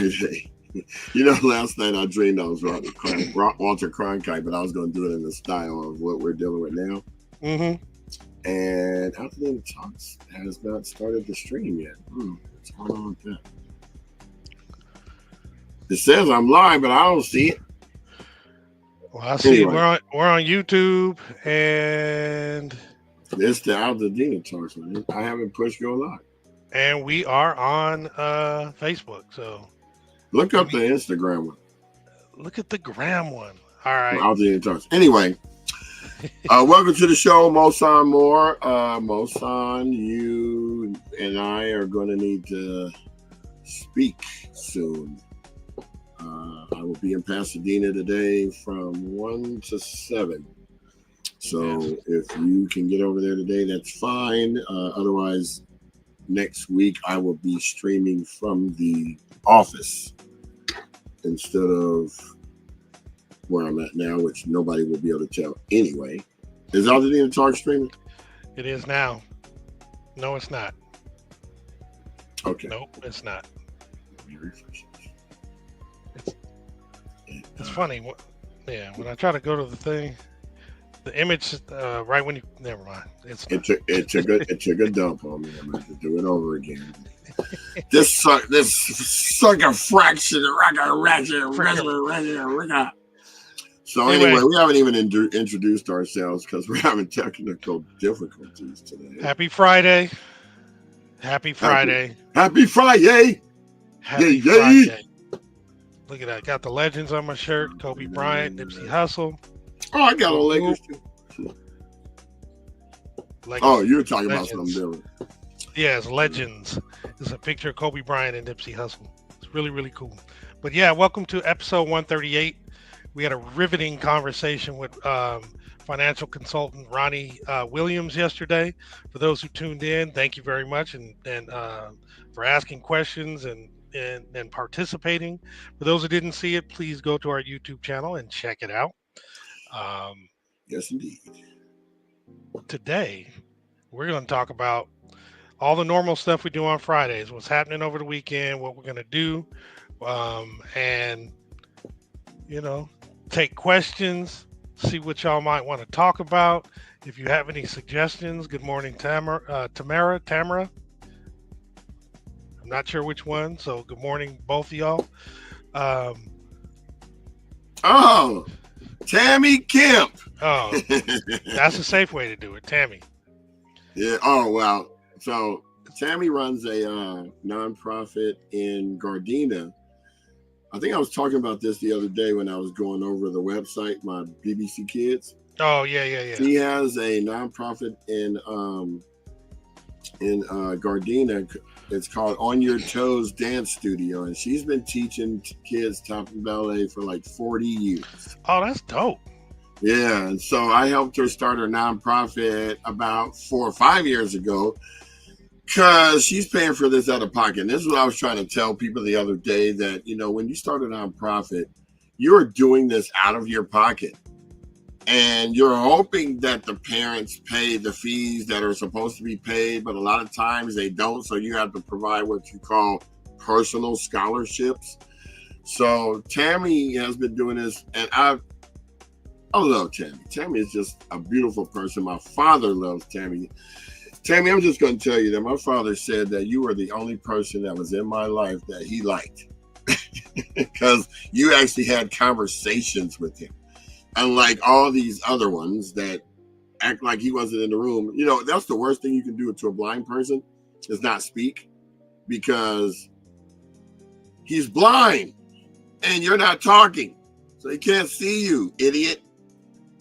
Friday. Last night I dreamed I was Walter Cronkite, but I was going to do it in the style of what we're dealing with now. Mm-hmm. And Altadena Talks has not started the stream yet. What's going on with that? It says I'm live, but I don't see it. Well, I see we're on YouTube, and it's the Altadena Talks. I haven't pushed go live, and we are on Facebook. So look up the Instagram one. Look at the gram one. All right, Altadena Talks. Anyway, welcome to the show, Mosan Moore. Mosan, you and I are going to need to speak soon. I will be in Pasadena today from 1 to 7. So if you can get over there today, that's fine. Otherwise, next week I will be streaming from the office instead of where I'm at now, which nobody will be able to tell anyway. Is Altadena Talk streaming? It is now. No, it's not. Okay. Nope, it's not. It's funny. Yeah, when I try to go to the thing, the image right when you never mind. It took a dump on me. I'm going to have to do it over again. this sucker fraction. So anyway, we haven't even introduced ourselves because we're having technical difficulties today. Happy Friday. Happy Friday. Happy Friday. Happy Friday. Look at that. Got the legends on my shirt. Kobe Bryant, Nipsey Hussle. Oh, I got a Lakers too. You're talking about something different. Yeah, it's Legends. It's a picture of Kobe Bryant and Nipsey Hussle. It's really, really cool. But yeah, welcome to episode 138. We had a riveting conversation with financial consultant Ronnie Williams yesterday. For those who tuned in, thank you very much and for asking questions and participating. For those who didn't see it, please go to our YouTube channel and check it out. Yes, indeed. Today, we're going to talk about all the normal stuff we do on Fridays, what's happening over the weekend, what we're going to do, and, take questions, see what y'all might want to talk about. If you have any suggestions, good morning, Tamara. I'm not sure which one, so good morning, both of y'all. Tammy Kemp. Oh, that's a safe way to do it, Tammy. Yeah. Oh, well. So Tammy runs a nonprofit in Gardena. I think I was talking about this the other day when I was going over the website, my BBC Kids. Oh, yeah. She has a nonprofit in Gardena. It's called On Your Toes Dance Studio, and she's been teaching kids tap and ballet for like 40 years. Oh, that's dope. Yeah, and so I helped her start her nonprofit about 4 or 5 years ago because she's paying for this out of pocket. And this is what I was trying to tell people the other day, that, when you start a nonprofit, you're doing this out of your pocket. And you're hoping that the parents pay the fees that are supposed to be paid, but a lot of times they don't. So you have to provide what you call personal scholarships. So Tammy has been doing this, and I love Tammy. Tammy is just a beautiful person. My father loves Tammy. Tammy, I'm just going to tell you that my father said that you were the only person that was in my life that he liked because you actually had conversations with him. Unlike all these other ones that act like he wasn't in the room. That's the worst thing you can do to a blind person is not speak, because he's blind and you're not talking. So he can't see you, idiot.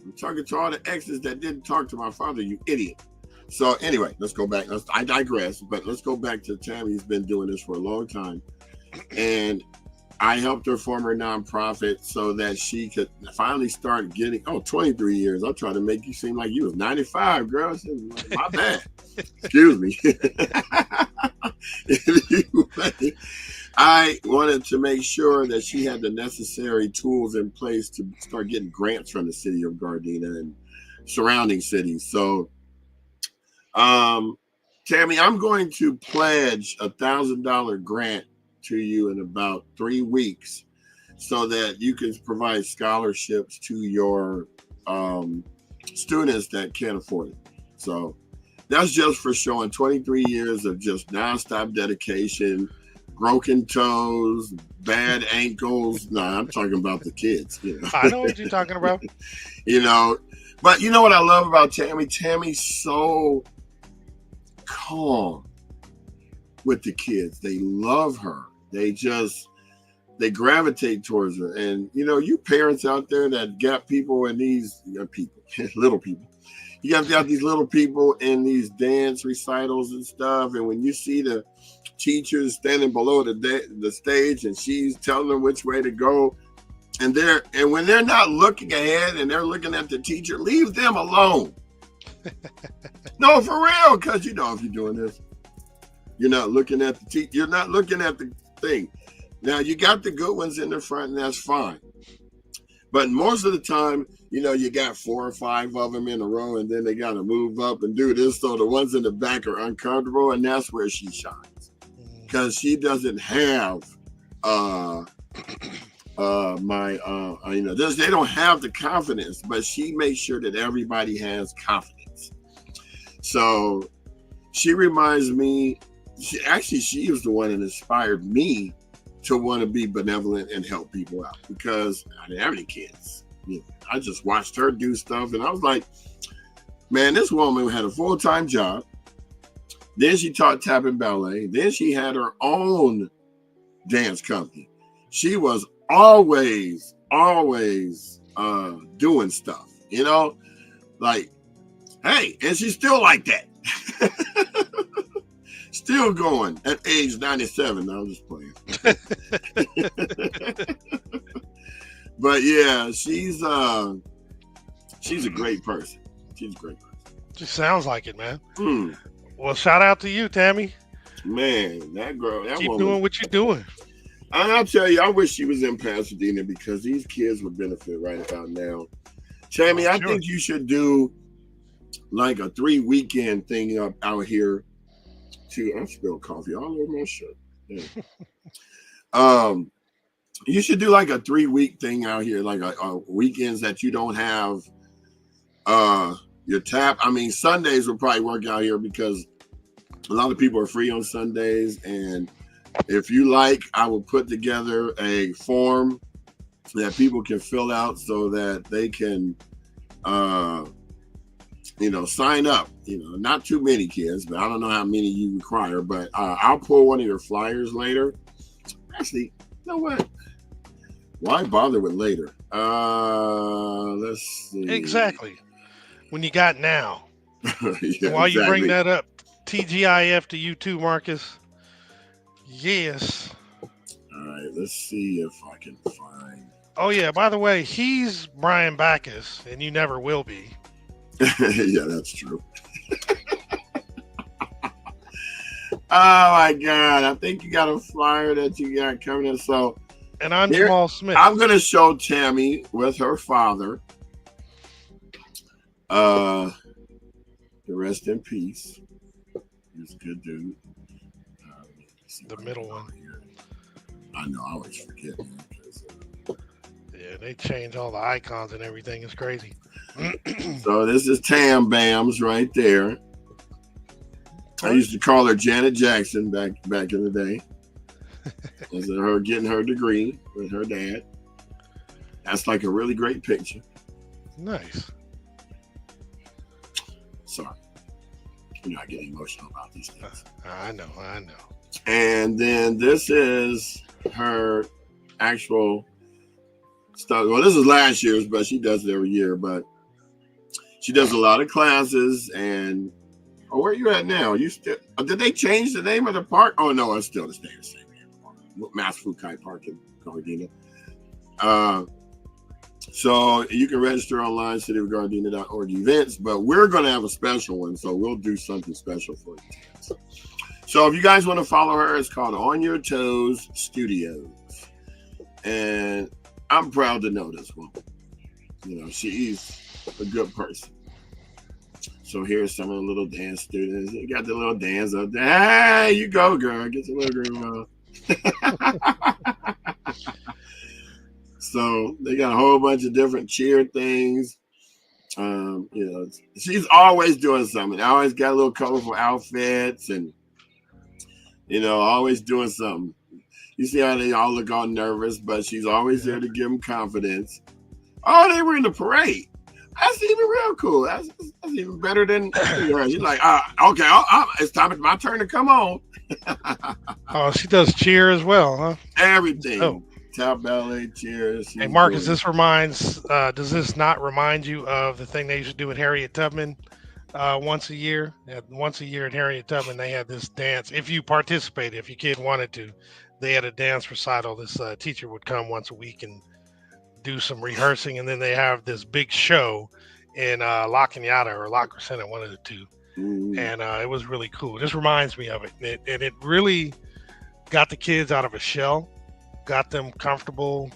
I'm talking to all the exes that didn't talk to my father, you idiot. So anyway, let's go back. I digress, but let's go back to Tammy. He's been doing this for a long time. And I helped her form her nonprofit so that she could finally start getting, 23 years. I'm trying to make you seem like you was 95, girl. My bad. Excuse me. Anyway, I wanted to make sure that she had the necessary tools in place to start getting grants from the city of Gardena and surrounding cities. So, Tammy, I'm going to pledge $1,000 grant to you in about 3 weeks so that you can provide scholarships to your students that can't afford it. So that's just for showing 23 years of just nonstop dedication, broken toes, bad ankles. No, I'm talking about the kids. I know what you're talking about. You know, but you know what I love about Tammy? Tammy's so calm with the kids. They love her. They gravitate towards her. And you parents out there that got people in these people, little people. You got these little people in these dance recitals and stuff. And when you see the teachers standing below the stage and she's telling them which way to go, and when they're not looking ahead and they're looking at the teacher, leave them alone. No, for real, because if you're doing this, you're not looking at the teacher. You're not looking at the thing. Now, you got the good ones in the front, and that's fine. But most of the time, you got 4 or 5 of them in a row, and then they got to move up and do this. So the ones in the back are uncomfortable, and that's where she shines. Because she doesn't have they don't have the confidence, but she makes sure that everybody has confidence. So she reminds me, she was the one that inspired me to want to be benevolent and help people out, because I didn't have any kids. I just watched her do stuff, and I was like, man, this woman had a full-time job. Then she taught tap and ballet. Then she had her own dance company. She was always doing stuff, like, hey, and she's still like that. Still going at age 97. No, I'm just playing. But yeah, she's a great person. She's a great person. She sounds like it, man. Well, shout out to you, Tammy. Man, that girl, that keep woman, doing what you're doing. I'll tell you, I wish she was in Pasadena, because these kids would benefit right about now. Tammy, I think you should do like a 3-weekend thing up out here. I spilled coffee all over my shirt. Yeah. You should do like a 3-week thing out here, like a weekends that you don't have your tap. I mean, Sundays will probably work out here because a lot of people are free on Sundays. And if you like, I will put together a form that people can fill out so that they can sign up. Not too many kids, but I don't know how many you require. But I'll pull one of your flyers later. Actually, you know what? Why bother with later? Let's see. Exactly. When you got now. Yeah, while you bring that up, TGIF to you too, Marcus. Yes. All right, let's see if I can find. Oh yeah, by the way, he's Brian Backus, and you never will be. Yeah, that's true. Oh my God, I think you got a flyer that you got coming in. So, and I'm Jamal Smith. I'm going to show Tammy with her father. To rest in peace. He's a good dude. The middle one. I know, I always forget. Yeah, they change all the icons and everything. It's crazy. So this is Tam Bams right there. I used to call her Janet Jackson back in the day. As her getting her degree with her dad. That's like a really great picture. Nice. Sorry. I get emotional about these things. I know. And then this is her actual stuff. Well, this is last year's, but she does it every year. But she does a lot of classes. And where are you at now? You still? Did they change the name of the park? Oh no, it's still the same. Mass Fukai Park in Gardena. So you can register online, cityofgardena.org events, but we're going to have a special one, so we'll do something special for you. So if you guys want to follow her, it's called On Your Toes Studios. And I'm proud to know this woman. She's a good person. So here's some of the little dance students. You got the little dance up there. Hey, you go, girl. Get your little groove on. So they got a whole bunch of different cheer things. She's always doing something. Always got a little colorful outfits and, always doing something. You see how they all look all nervous, but she's always there to give them confidence. Oh, they were in the parade. That's even real cool. That's even better than her. She's like, okay, it's my turn to come on. Oh, she does cheer as well, huh? Everything. Oh. Tap ballet, cheers. Hey, Marcus, does this not remind you of the thing they used to do at Harriet Tubman once a year? Once a year at Harriet Tubman, they had this dance. If you participated, if your kid wanted to, they had a dance recital. This teacher would come once a week and do some rehearsing, and then they have this big show in La Cañada or La Crescenta, one of the two. And it was really cool. This reminds me of it. And it really got the kids out of a shell, got them comfortable,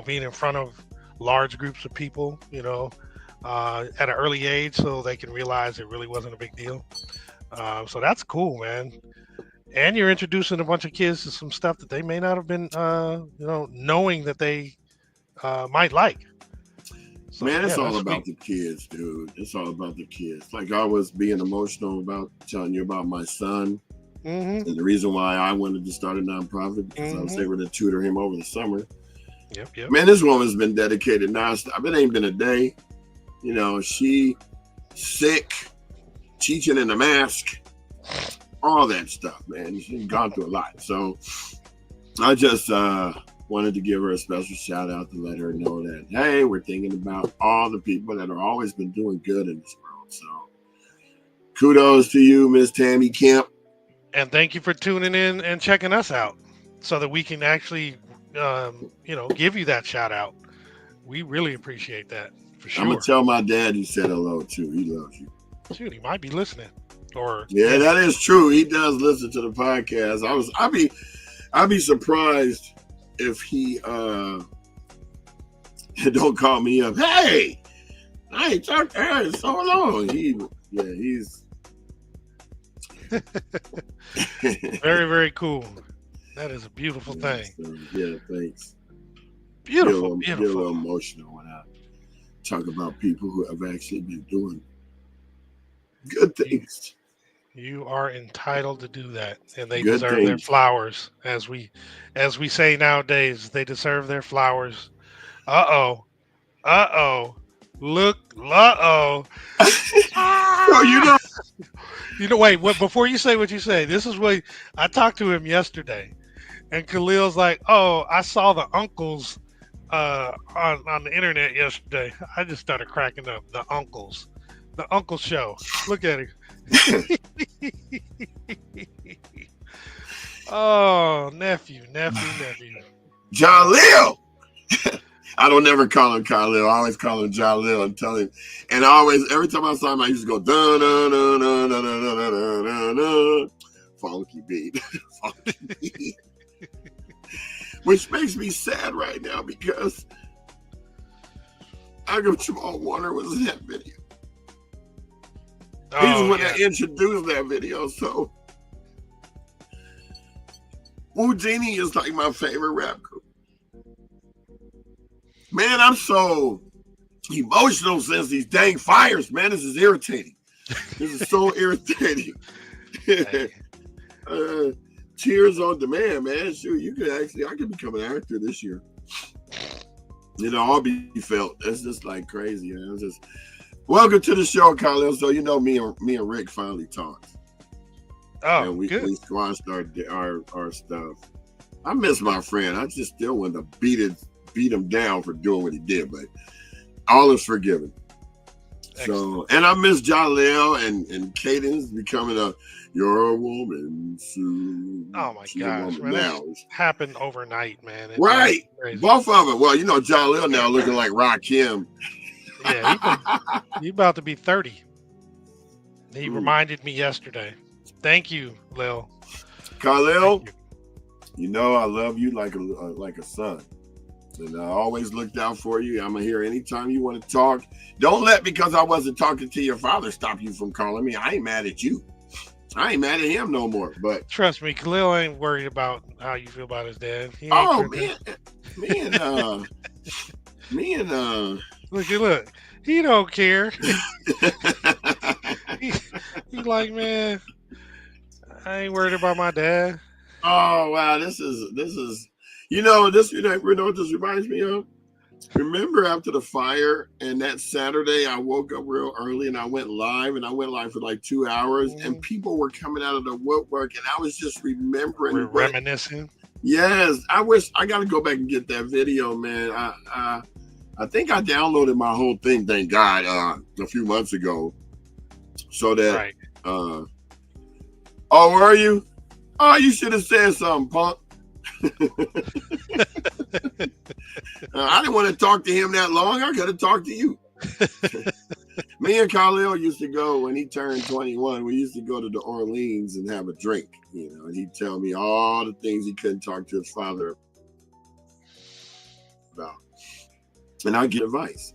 being in front of large groups of people, at an early age, so they can realize it really wasn't a big deal. So that's cool, man. And you're introducing a bunch of kids to some stuff that they may not have been, knowing that they might like. So, man, it's all about the kids, dude. It's all about the kids. Like I was being emotional about telling you about my son. And the reason why I wanted to start a nonprofit because I was able to tutor him over the summer. Yep. Man, this woman's been dedicated nonstop. It ain't been a day. She sick, teaching in a mask, all that stuff, man. She's gone through a lot. So I just wanted to give her a special shout out to let her know that, hey, we're thinking about all the people that have always been doing good in this world. So kudos to you, Miss Tammy Kemp. And thank you for tuning in and checking us out so that we can actually, give you that shout out. We really appreciate that, for sure. I'm going to tell my dad you said hello, too. He loves you. Shoot, he might be listening. Yeah, that is true. He does listen to the podcast. I'd be surprised if he don't call me up. Hey, I ain't talked to her in so long. He's very, very cool. That is a beautiful thing. So, yeah, thanks. Beautiful. Get a little emotional when I talk about people who have actually been doing good things. You are entitled to do that, and they deserve their flowers, as we say nowadays. They deserve their flowers. Look, wait. Before you say what you say, this is what I talked to him yesterday, and Khalil's like, "Oh, I saw the uncles on the internet yesterday." I just started cracking up. The uncle show. Look at him. Oh, nephew. Jalil. I don't never call him Khalil. I always call him Jalil and tell him. And every time I saw him, I used to go dun dun dun dun dun dun dun dun dun. Funky beat. Which makes me sad right now because Agam Jamal Warner was in that video. He's the one that introduced that video. So Houdini is like my favorite rap group. Man, I'm so emotional since these dang fires, man. This is irritating. This is so irritating. Tears on demand, man. Shoot, I could become an actor this year. I'll be felt. That's just like crazy, man. Welcome to the show, Khalil. So me and Rick finally talked. Oh, and we squashed our stuff. I miss my friend. I just still want to beat him down for doing what he did, but all is forgiven. Excellent. So, and I miss Jaleel and Cadence becoming you're a woman soon. Oh my gosh, man. Now it's happened overnight, man. Right. Both of them. Well, Jaleel now looking like Rakim. Yeah, he's about to be 30. He reminded me yesterday. Thank you, Lil. Khalil, I love you like a son. And I always looked out for you. I'm here anytime you want to talk. Don't let because I wasn't talking to your father stop you from calling me. I ain't mad at you. I ain't mad at him no more. But Trust me, Khalil ain't worried about how you feel about his dad. He ain't oh tripping. man, me and me and Look, he don't care. he, he like, man, I ain't worried about my dad. oh wow, this is you know what this reminds me of? Remember after the fire and that Saturday, I woke up real early and I went live for like 2 hours and Mhm. people were coming out of the woodwork and I was just remembering We're what. reminiscing. Yes, I wish I got to go back and get that video, man. I think I downloaded my whole thing, thank God, a few months ago, so that. Right. Oh, where are you? Oh, you should have said something, punk. I didn't want to talk to him that long. I could have talked to you. Me and Khalil used to go when he turned 21. We used to go to the Orleans and have a drink, and he'd tell me all the things he couldn't talk to his father about, and I'd get advice.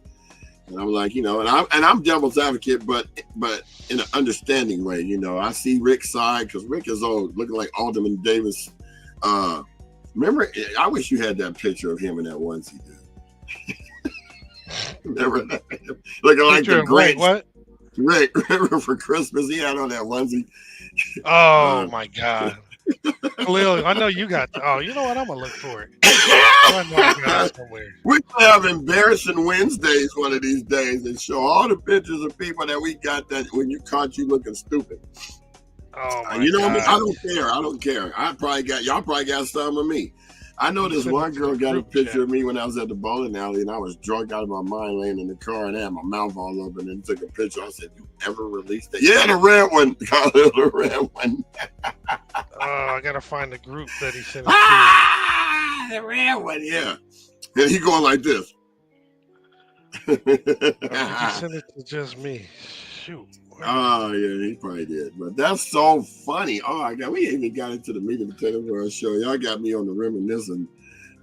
And I'm like, and I'm devil's advocate, but in an understanding way. I see Rick's side because Rick is old, looking like Alderman Davis. Remember, I wish you had that picture of him in that onesie, dude. Remember that? Looking like the Grinch. What? Rick, remember for Christmas he had on that onesie. Oh my God. Khalil, I know you got. Oh, you know what? I'm gonna look for it. I know I got it somewhere. We're gonna have embarrassing Wednesdays one of these days and show all the pictures of people that we got that when you caught you looking stupid. Oh my What I mean? God. I don't care. Y'all probably got some of me. I know this Send one it to girl the got a group picture chat. of me when I was at the bowling alley and I was drunk out of my mind laying in the car and I had my mouth all open and took a picture. I said, "You ever released that?" Yeah, the red one. The red one. I gotta find the group that he sent it to. The red one, yeah. And he going like this. Or did he send it to just me? Shoot. Oh yeah, he probably did. But that's so funny. Oh my God, we even got into the meat and potato for our show. Y'all got me on the reminiscing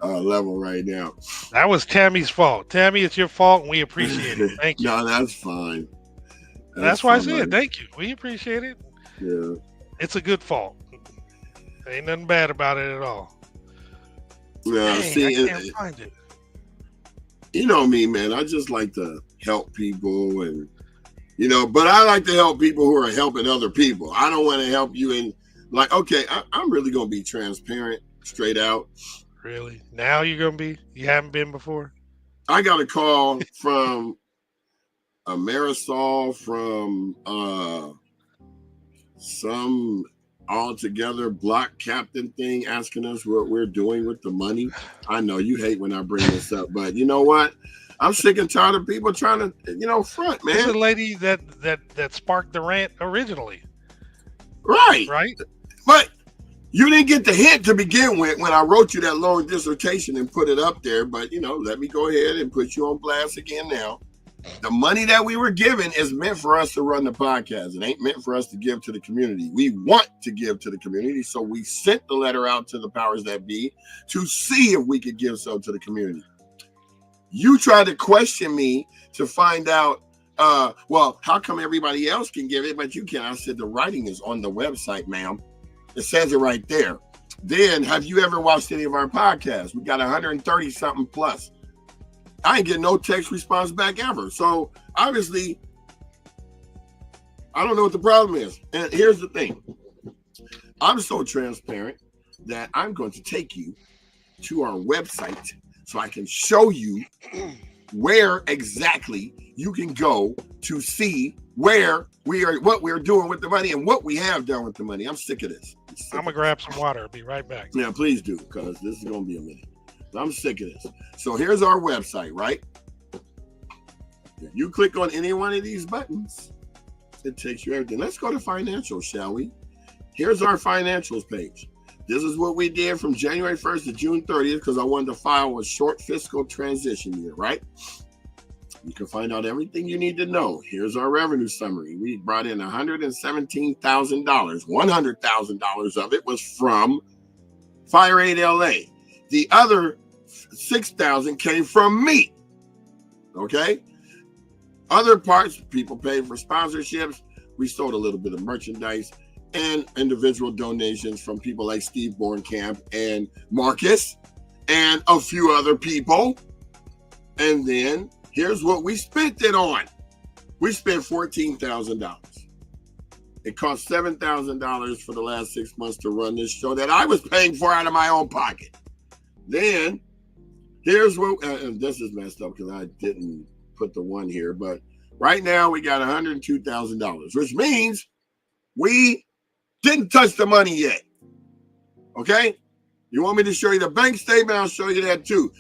level right now. That was Tammy's fault. Tammy, it's your fault, and we appreciate it. Thank you. No, that's fine. That's why I said thank you. We appreciate it. Yeah. It's a good fault. Ain't nothing bad about it at all. Yeah. Dang, I can't find it. You know me, man. I just like to help people and but I like to help people who are helping other people. I don't want to help you in okay, I'm really gonna be transparent, straight out. Really? Now you're gonna be? You haven't been before? I got a call from a Marisol from some altogether block captain thing asking us what we're doing with the money. I know you hate when I bring this up, but you know what? I'm sick and tired of people trying to, front, man. This is a lady that sparked the rant originally. Right. Right? But you didn't get the hint to begin with when I wrote you that long dissertation and put it up there. But, let me go ahead and put you on blast again now. The money that we were given is meant for us to run the podcast. It ain't meant for us to give to the community. We want to give to the community. So we sent the letter out to the powers that be to see if we could give so to the community. You tried to question me to find out, well, how come everybody else can give it, but you can't? I said, the writing is on the website, ma'am. It says it right there. Then, have you ever watched any of our podcasts? We got 130 something plus. I ain't getting no text response back ever. So obviously, I don't know what the problem is. And here's the thing. I'm so transparent that I'm going to take you to our website so I can show you where exactly you can go to see what we're doing with the money and what we have done with the money. I'm sick of this. I'm gonna grab some water. I'll be right back. Yeah, please do, because this is gonna be a minute. I'm sick of this. So here's our website, right? If you click on any one of these buttons, it takes you everything. Let's go to financials, shall we? Here's our financials page. This is what we did from January 1st to June 30th because I wanted to file a short fiscal transition year, right? You can find out everything you need to know. Here's our revenue summary. We brought in $117,000. $100,000 of it was from Fire Aid LA. The other $6,000 came from me. Okay? Other parts, people paid for sponsorships. We sold a little bit of merchandise. and individual donations from people like Steve Bornkamp and Marcus and a few other people. And then here's what we spent it on. We spent $14,000. It cost $7,000 for the last 6 months to run this show that I was paying for out of my own pocket. Then here's what, and this is messed up because I didn't put the one here, but right now we got $102,000, which means we didn't touch the money yet. Okay? You want me to show you the bank statement? I'll show you that too.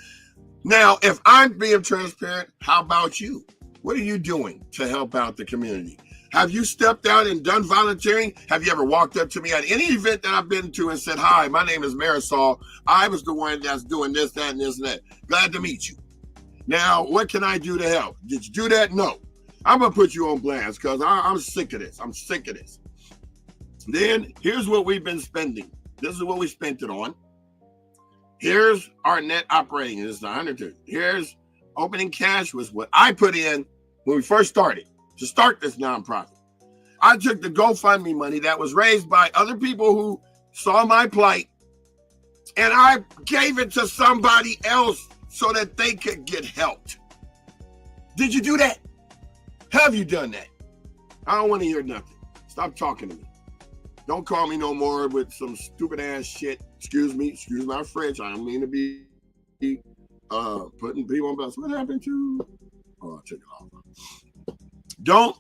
Now, if I'm being transparent, how about you? What are you doing to help out the community? Have you stepped out and done volunteering? Have you ever walked up to me at any event that I've been to and said, hi, my name is Marisol. I was the one that's doing this, that, and this, and that. Glad to meet you. Now, what can I do to help? Did you do that? No. I'm going to put you on blast because I'm sick of this. I'm sick of this. Then here's what we've been spending. This is what we spent it on. Here's our net operating. This is 102. Here's opening cash was what I put in when we first started to start this nonprofit. I took the GoFundMe money that was raised by other people who saw my plight, and I gave it to somebody else so that they could get helped. Did you do that? Have you done that? I don't want to hear nothing. Stop talking to me. Don't call me no more with some stupid ass shit. Excuse my French. I don't mean to be putting people on blast. What happened to? Oh, I took it off. Don't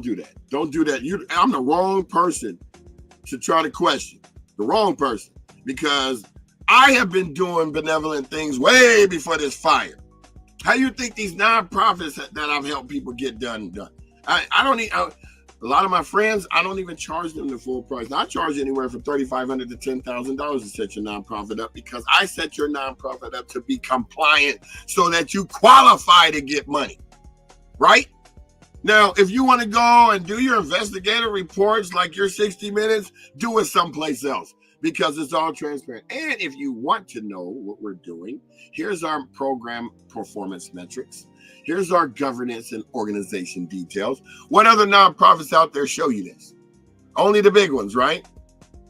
do that. Don't do that. I'm the wrong person to try to question. The wrong person, because I have been doing benevolent things way before this fire. How you think these nonprofits that I've helped people get done? I don't need. A lot of my friends, I don't even charge them the full price. I charge anywhere from $3,500 to $10,000 to set your nonprofit up, because I set your nonprofit up to be compliant so that you qualify to get money, right? Now, if you want to go and do your investigative reports like your 60 Minutes, do it someplace else, because it's all transparent. And if you want to know what we're doing, here's our program performance metrics. Here's our governance and organization details. What other nonprofits out there show you this? Only the big ones, right?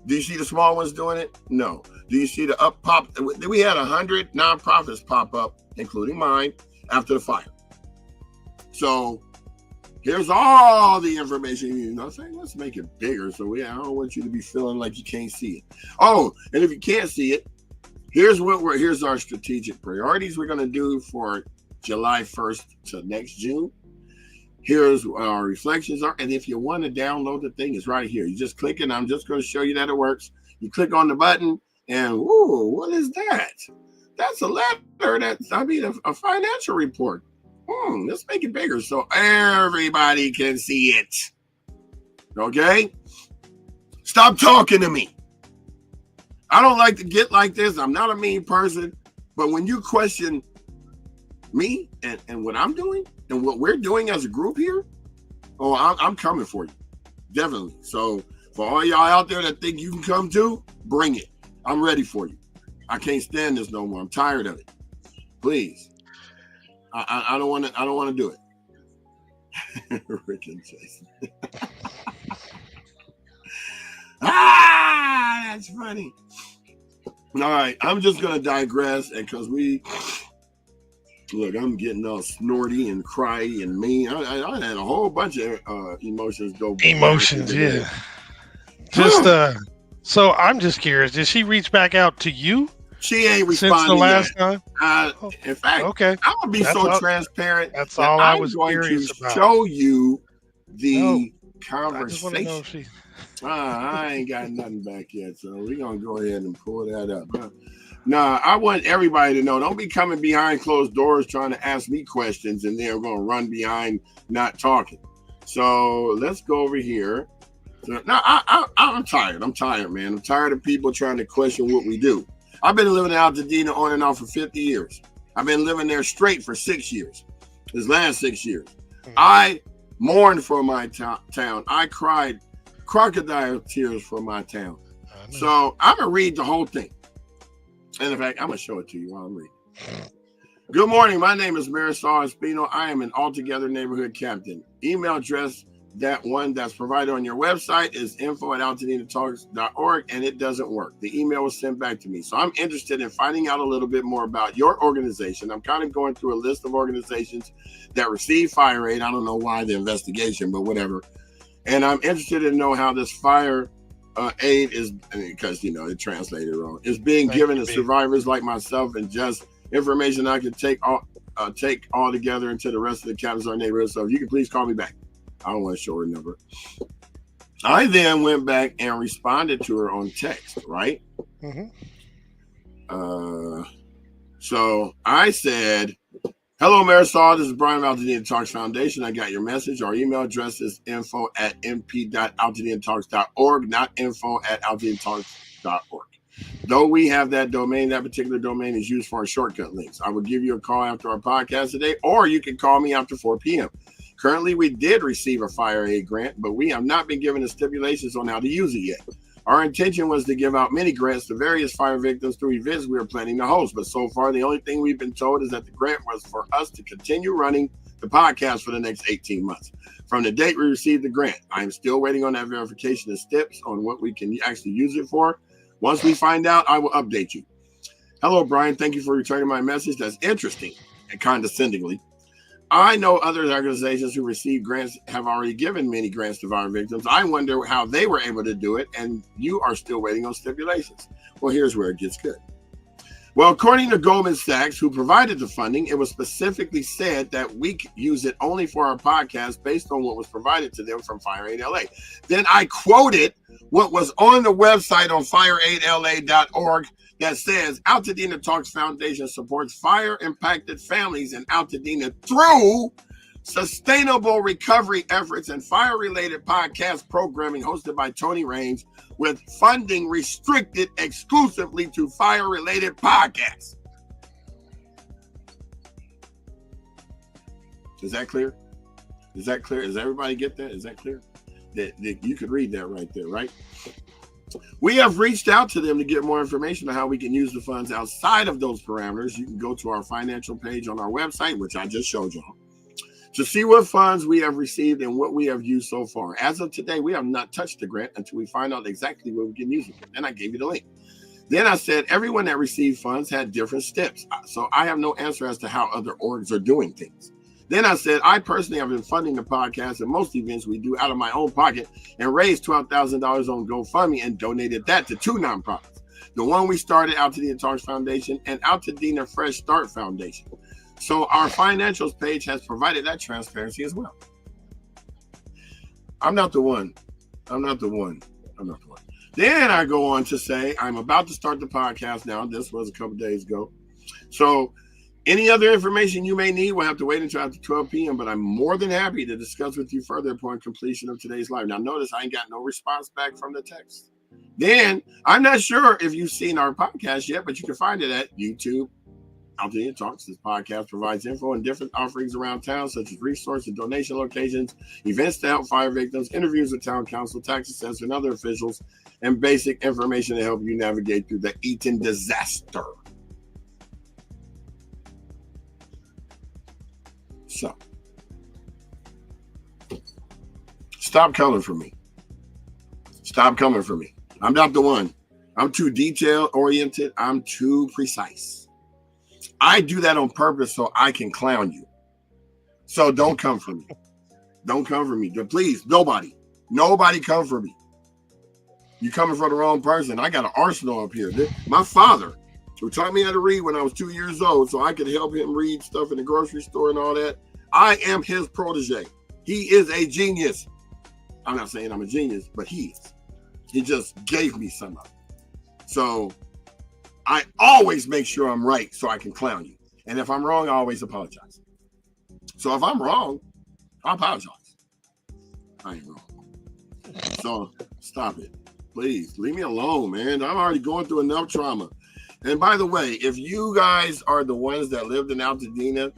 Do you see the small ones doing it? No. Do you see the up pop? We had 100 nonprofits pop up, including mine, after the fire. So here's all the information you need. I'm saying, let's make it bigger. So I don't want you to be feeling like you can't see it. Oh, and if you can't see it, here's our strategic priorities we're going to do for July 1st to next June. Here's what our reflections are. And if you want to download the thing, it's right here. You just click it. I'm just going to show you that it works. You click on the button and, ooh, what is that? That's a letter. A financial report. Let's make it bigger so everybody can see it. Okay? Stop talking to me. I don't like to get like this. I'm not a mean person. But when you question me and what I'm doing and what we're doing as a group here, I'm coming for you. Definitely. So for all y'all out there that think you can come too, bring it. I'm ready for you. I can't stand this no more. I'm tired of it. Please. I don't want to do it. Rick and Jason. That's funny. All right, I'm just gonna digress, and because I'm getting all snorty and cryy and mean. I had a whole bunch of emotions go. Emotions, yeah. Just so I'm just curious. Did she reach back out to you? She ain't responding since the last time. In fact, okay. I'm gonna be transparent. That's all I was curious about. Show you the conversation. I just want to know if I ain't got nothing back yet, so we're gonna go ahead and pull that up. Nah, I want everybody to know. Don't be coming behind closed doors trying to ask me questions, and then we're gonna run behind not talking. So let's go over here. So, now I'm tired. I'm tired, man. I'm tired of people trying to question what we do. I've been living in Altadena on and off for 50 years. I've been living there straight for 6 years. This last 6 years. I mourned for my town. I cried crocodile tears for my town. So I'm going to read the whole thing. And in fact, I'm going to show it to you while I'm reading. Good morning. My name is Marisol Espino. I am an Altogether neighborhood captain. Email address that one that's provided on your website is info@altadenatalks.org, and it doesn't work. The email was sent back to me. So I'm interested in finding out a little bit more about your organization. I'm kind of going through a list of organizations that receive fire aid. I don't know why the investigation, but whatever. And I'm interested in know how this fire aid is, because, it translated wrong, is being given to survivors like myself, and just information I can take all together into the rest of the counties or neighborhoods. So if you could please call me back. I don't want to show her number. I then went back and responded to her on text, right? Mm-hmm. So I said, hello, Marisol. This is Brian of Altadena Talks Foundation. I got your message. Our email address is info@mp.altadenatalks.org, not info@altadenatalks.org. Though we have that domain, that particular domain is used for our shortcut links. I will give you a call after our podcast today, or you can call me after 4 p.m. Currently, we did receive a fire aid grant, but we have not been given the stipulations on how to use it yet. Our intention was to give out many grants to various fire victims through events we are planning to host, but so far, the only thing we've been told is that the grant was for us to continue running the podcast for the next 18 months. From the date we received the grant, I'm still waiting on that verification of steps on what we can actually use it for. Once we find out, I will update you. Hello, Brian. Thank you for returning my message. That's interesting, and condescendingly. I know other organizations who receive grants have already given many grants to fire victims. I wonder how they were able to do it, and you are still waiting on stipulations. Well, here's where it gets good. Well, according to Goldman Sachs, who provided the funding, it was specifically said that we could use it only for our podcast based on what was provided to them from Fire Aid LA. Then I quoted what was on the website on fireaidla.org that says Altadena Talks Foundation supports fire-impacted families in Altadena through sustainable recovery efforts and fire-related podcast programming hosted by Tony Raines, with funding restricted exclusively to fire-related podcasts. Is that clear? Is that clear? Does everybody get that? Is that clear? That you could read that right there, right? We have reached out to them to get more information on how we can use the funds outside of those parameters. You can go to our financial page on our website, which I just showed y'all, to see what funds we have received and what we have used so far. As of today, we have not touched the grant until we find out exactly what we can use it for. Then I gave you the link. Then I said everyone that received funds had different steps. So I have no answer as to how other orgs are doing things. Then I said, I personally have been funding the podcast and most events we do out of my own pocket, and raised $12,000 on GoFundMe and donated that to 2 nonprofits. The one we started, Altadena Talks Foundation, and Altadena Fresh Start Foundation. So our financials page has provided that transparency as well. I'm not the one. Then I go on to say, I'm about to start the podcast now. This was a couple days ago. So any other information you may need, we'll have to wait until after 12 p.m., but I'm more than happy to discuss with you further upon completion of today's live. Now, notice I ain't got no response back from the text. Then, I'm not sure if you've seen our podcast yet, but you can find it at YouTube. Altadena Talks. This podcast provides info and different offerings around town, such as resource and donation locations, events to help fire victims, interviews with town council, tax assessors, and other officials, and basic information to help you navigate through the Eaton disaster. So, stop coming for me. Stop coming for me. I'm not the one. I'm too detail-oriented. I'm too precise. I do that on purpose so I can clown you. So don't come for me. Don't come for me. Please, nobody come for me. You coming for the wrong person. I got an arsenal up here. My father, who taught me how to read when I was 2 years old, so I could help him read stuff in the grocery store and all that. I am his protege. He is a genius. I'm not saying I'm a genius, but he is. He just gave me some of it. So I always make sure I'm right so I can clown you. And if I'm wrong, I always apologize. So if I'm wrong, I apologize. I ain't wrong. So stop it. Please leave me alone, man. I'm already going through enough trauma. And by the way, if you guys are the ones that lived in Altadena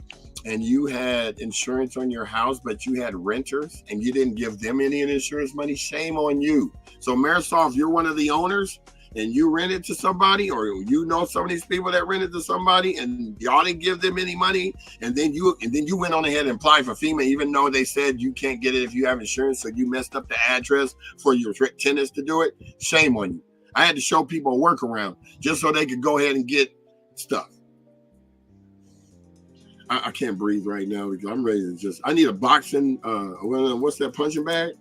and you had insurance on your house, but you had renters and you didn't give them any insurance money, shame on you. So Marisol, if you're one of the owners and you rent it to somebody, or you know some of these people that rented to somebody, and y'all didn't give them any money, and then you went on ahead and applied for FEMA, even though they said you can't get it if you have insurance, so you messed up the address for your tenants to do it. Shame on you. I had to show people a workaround just so they could go ahead and get stuff. I can't breathe right now because I'm ready to I need a boxing, what's that, punching bag?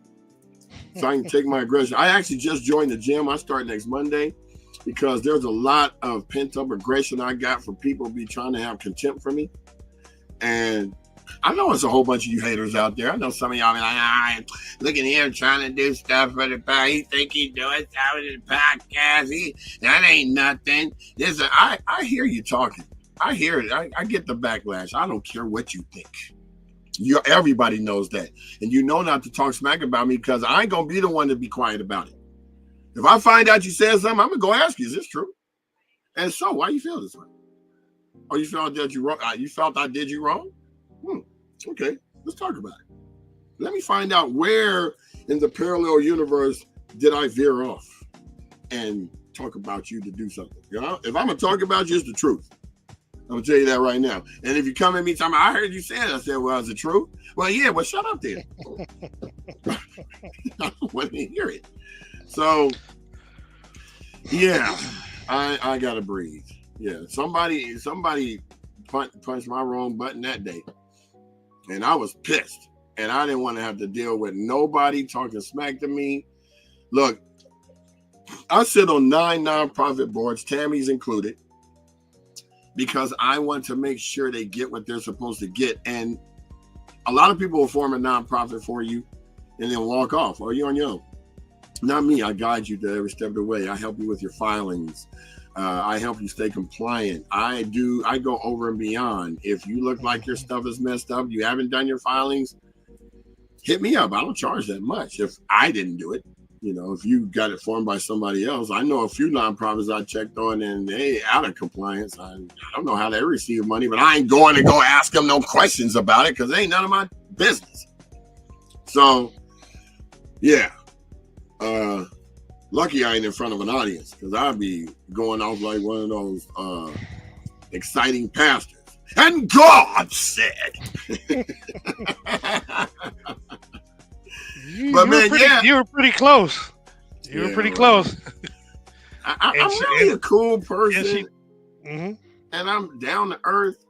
So I can take my aggression. I actually just joined the gym. I start next Monday because there's a lot of pent-up aggression I got from people be trying to have contempt for me. And I know it's a whole bunch of you haters out there. I know some of y'all be like, look at him trying to do stuff for the podcast. He think he doing stuff with the podcast. That ain't nothing. I hear you talking. I hear it. I get the backlash. I don't care what you think. Everybody knows that. And you know not to talk smack about me because I ain't going to be the one to be quiet about it. If I find out you said something, I'm going to go ask you, is this true? And so, why you feel this way? Oh, you felt that you felt I did you wrong? Okay, let's talk about it. Let me find out where in the parallel universe did I veer off and talk about you to do something. You know, if I'm going to talk about you, it's the truth. I'm going to tell you that right now. And if you come at me talking, I heard you say it. I said, well, is it true? Well, yeah, well, shut up then. I don't want to hear it. So, yeah, I got to breathe. Yeah, somebody punched my wrong button that day. And I was pissed. And I didn't want to have to deal with nobody talking smack to me. Look, I sit on 9 nonprofit boards, Tammy's included, because I want to make sure they get what they're supposed to get. And a lot of people will form a nonprofit for you and then walk off, or you're on your own. Not me. I guide you to every step of the way. I help you with your filings. I help you stay compliant. I go over and beyond. If you look like your stuff is messed up, you haven't done your filings, hit me up. I don't charge that much if I didn't do it. You know, if you got it formed by somebody else. I know a few nonprofits I checked on and they out of compliance. I don't know how they receive money, but I ain't going to go ask them no questions about it because it ain't none of my business. So, yeah. Lucky I ain't in front of an audience because I'd be going off like one of those exciting pastors. And God said. You were pretty close. You were pretty close. I'm really a cool person, and I'm down to earth.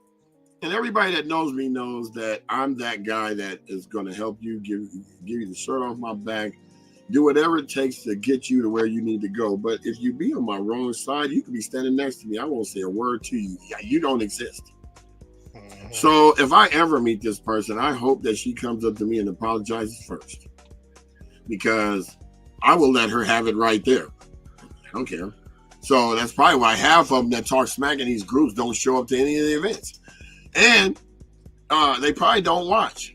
And everybody that knows me knows that I'm that guy that is going to help you, give you the shirt off my back, do whatever it takes to get you to where you need to go. But if you be on my wrong side, you could be standing next to me. I won't say a word to you. You don't exist. So if I ever meet this person, I hope that she comes up to me and apologizes first, because I will let her have it right there. I don't care. So that's probably why half of them that talk smack in these groups don't show up to any of the events. And they probably don't watch.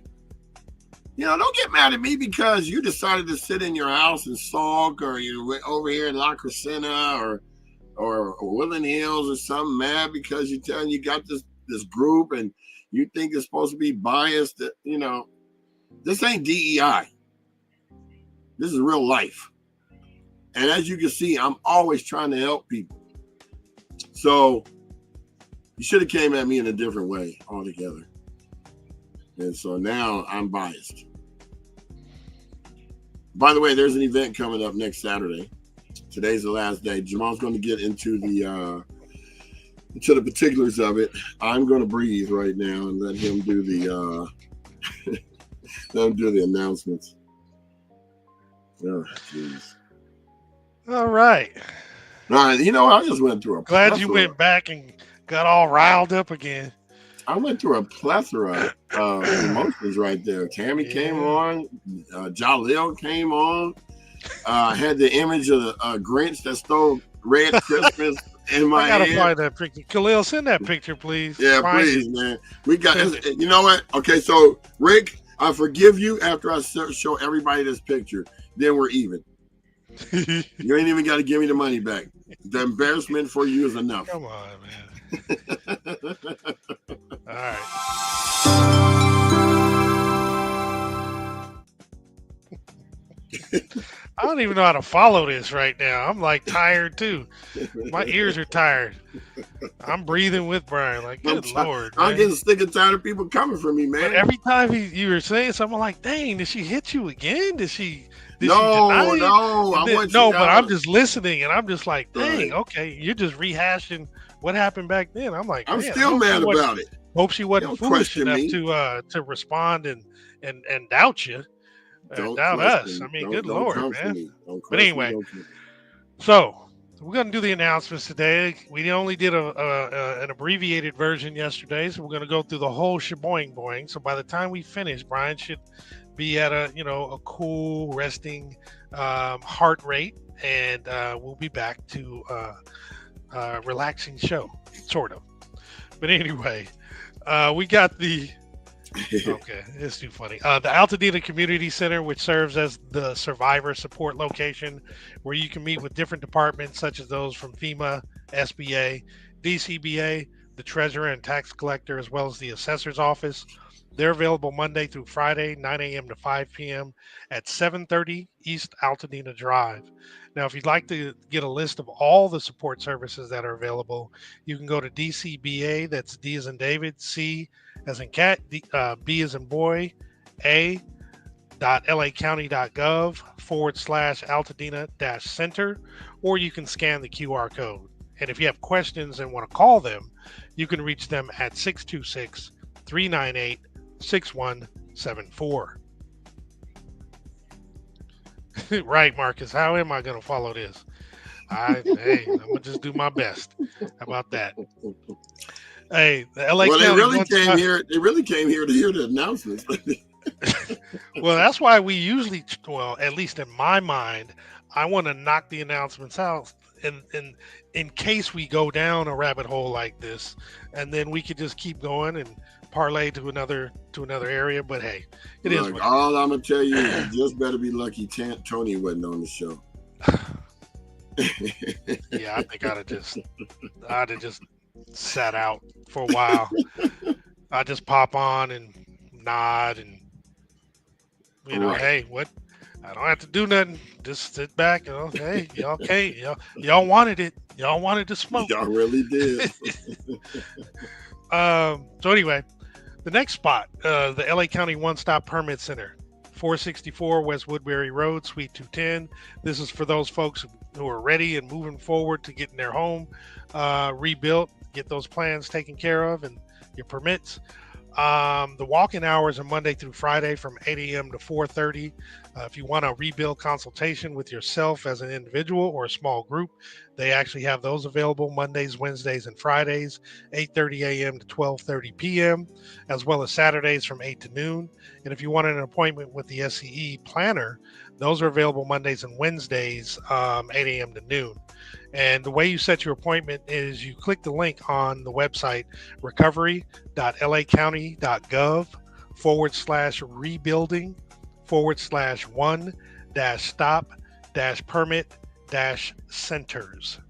You know, don't get mad at me because you decided to sit in your house and sulk, or you went over here in La Crescenta or Woodland Hills or something, mad because you're telling you got this group and you think it's supposed to be biased. That, you know, this ain't DEI. This is real life. And as you can see, I'm always trying to help people. So you should have came at me in a different way altogether. And so now I'm biased. By the way, there's an event coming up next Saturday. Today's the last day. Jamal's going to get into the particulars of it. I'm going to breathe right now and let him do the announcements. Oh, jeez. All right. You know, I just went through a Glad you went back and got all riled up again. I went through a plethora of emotions right there. Tammy came on. Jalil came on. Had the image of the Grinch that stole Red Christmas in my head. I gotta find that picture. Khalil, send that picture, please. Yeah, please, man. We got. You know what? Okay, so Rick, I forgive you after I show everybody this picture. Then we're even. You ain't even got to give me the money back. The embarrassment for you is enough. Come on, man. All right. I don't even know how to follow this right now. I'm like tired too. My ears are tired. I'm breathing with Brian. Like, I'm, good Lord, I'm man. getting sick and tired of people coming for me, But man. every time you were saying something, I'm like, dang, did she hit you again? Did she deny No, it? no, I And then want you no, but I'm out. just listening, and I'm just like, dang, Right. okay, you're just rehashing what happened back then. I'm like, I'm man, I still hope mad about it. she You wasn't don't foolish question enough me. to respond and doubt you, Don't doubt us. question I me. mean, good Don't Lord, come for man. me. Don't But question me. anyway, Don't come for me. so we're going to do the announcements today. We only did an abbreviated version yesterday, so we're going to go through the whole sheboing boing. So by the time we finish, Brian should be at a cool resting heart rate, and we'll be back to relaxing show, sort of. But anyway, we got the okay, it's too funny. The Altadena Community Center, which serves as the survivor support location, where you can meet with different departments such as those from FEMA, SBA, DCBA, the Treasurer and Tax Collector, as well as the Assessor's Office. They're available Monday through Friday, 9 a.m. to 5 p.m. at 730 East Altadena Drive. Now, if you'd like to get a list of all the support services that are available, you can go to DCBA, that's D as in David, C as in cat, B as in boy, A lacounty.gov/Altadena center, or you can scan the QR code. And if you have questions and want to call them, you can reach them at 626 398 6174. Right, Marcus. How am I going to follow this? Hey, I'm going to just do my best. How about that? Hey, the LA Well, they County really wants. came here. They really came here to hear the announcements. Well, that's why we usually, well, at least in my mind, I want to knock the announcements out in case we go down a rabbit hole like this, and then we could just keep going and parlay to another area. But hey, it is Look, what all I'm gonna tell you is you just better be lucky Tony wasn't on the show. yeah, I think I'd have just sat out for a while. I just pop on and nod and Right. hey, what? I don't have to do nothing. Just sit back. Hey, y'all okay? Y'all wanted it. Y'all wanted to smoke. Y'all really did. So anyway, the next spot, the LA County One Stop Permit Center, 464 West Woodbury Road, Suite 210. This is for those folks who are ready and moving forward to getting their home rebuilt, get those plans taken care of, and your permits. The walk-in hours are Monday through Friday from 8 a.m. to 4:30. If you want a rebuild consultation with yourself as an individual or a small group, they actually have those available Mondays, Wednesdays, and Fridays, 8:30 a.m. to 12:30 p.m., as well as Saturdays from 8 to noon. And if you want an appointment with the SCE planner, those are available Mondays and Wednesdays, 8 a.m. to noon. And the way you set your appointment is you click the link on the website recovery.lacounty.gov/rebuilding/one-stop-permit-centers.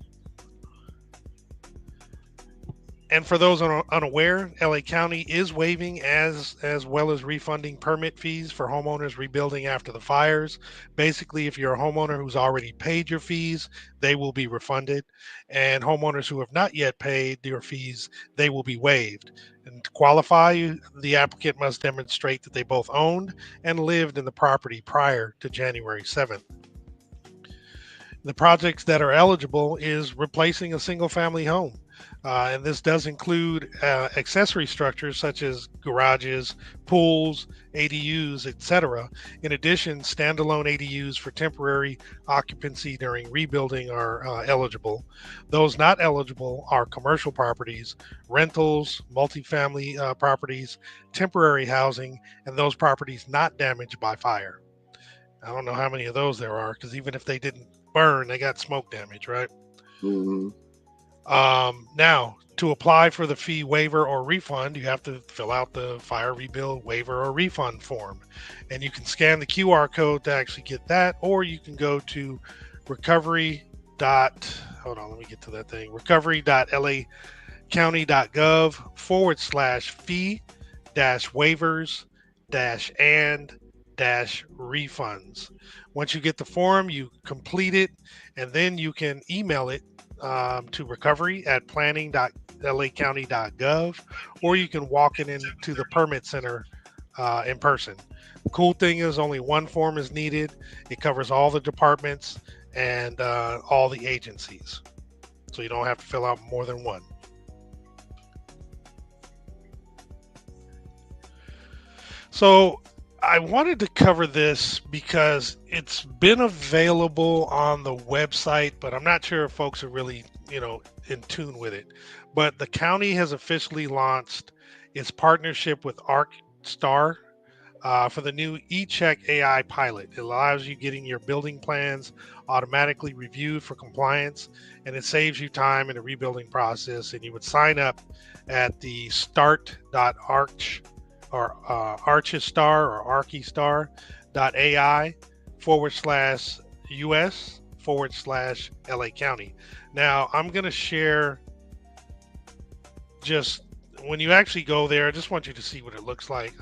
And for those unaware, LA County is waiving as well as refunding permit fees for homeowners rebuilding after the fires. Basically, if you're a homeowner who's already paid your fees, they will be refunded. And homeowners who have not yet paid their fees, they will be waived. And to qualify, the applicant must demonstrate that they both owned and lived in the property prior to January 7th. The projects that are eligible is replacing a single family home. And this does include accessory structures such as garages, pools, ADUs, etc. In addition, standalone ADUs for temporary occupancy during rebuilding are eligible. Those not eligible are commercial properties, rentals, multifamily properties, temporary housing, and those properties not damaged by fire. I don't know how many of those there are because even if they didn't burn, they got smoke damage, right? Mm-hmm. Now, to apply for the fee waiver or refund, you have to fill out the fire rebuild waiver or refund form. And you can scan the QR code to actually get that, or you can go to recovery. Hold on, let me get to that thing. recovery.lacounty.gov/fee-waivers-and refunds. Once you get the form, you complete it, and then you can email it to recovery@planning.lacounty.gov, or you can walk it into the permit center in person. The cool thing is only one form is needed. It covers all the departments and all the agencies, so you don't have to fill out more than one. So I wanted to cover this because it's been available on the website, but I'm not sure if folks are really, in tune with it. But the county has officially launched its partnership with ArcStar for the new eCheck AI pilot. It allows you getting your building plans automatically reviewed for compliance, and it saves you time in the rebuilding process. And you would sign up at the start.arch or Archistar or Archistar.ai/US/LA County. Now, I'm going to share just when you actually go there, I just want you to see what it looks like.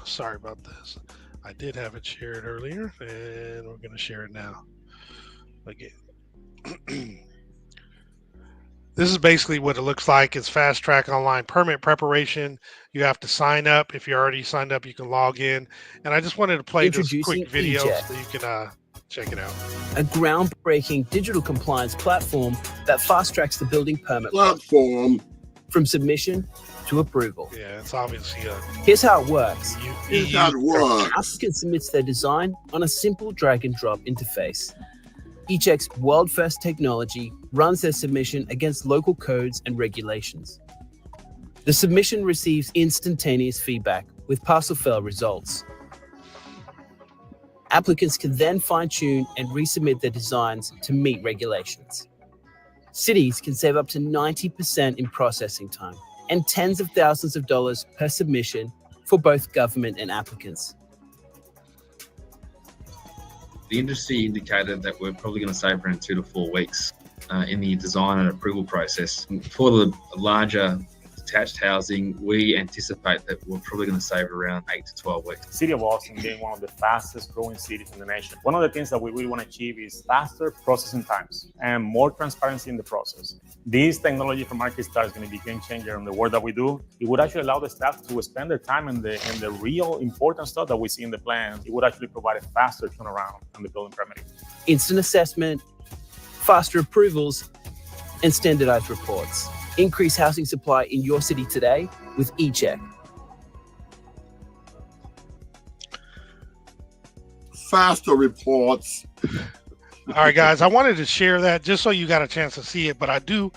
Sorry about this. I did have it shared earlier, and we're going to share it now. Again. This is basically what it looks like. It's fast track online permit preparation. You have to sign up. If you're already signed up, you can log in. And I just wanted to play this quick video so you can check it out. A groundbreaking digital compliance platform that fast tracks the building permit platform from submission to approval. Yeah, it's obviously Here's how it works. Applicant submits their design on a simple drag and drop interface. eCheck's world-first technology runs their submission against local codes and regulations. The submission receives instantaneous feedback with pass-or-fail results. Applicants can then fine-tune and resubmit their designs to meet regulations. Cities can save up to 90% in processing time and tens of thousands of dollars per submission for both government and applicants. The industry indicated that we're probably going to save around 2 to 4 weeks in the design and approval process. For the larger detached housing, we anticipate that we're probably going to save around 8 to 12 weeks. The city of Austin being one of the fastest growing cities in the nation. One of the things that we really want to achieve is faster processing times and more transparency in the process. This technology from ArcStar is going to be a game changer in the work that we do. It would actually allow the staff to spend their time in the real important stuff that we see in the plan. It would actually provide a faster turnaround on the building permitting. Instant assessment, faster approvals, and standardized reports. Increase housing supply in your city today with eCheck. Faster reports. All right, guys, I wanted to share that just so you got a chance to see it, but I do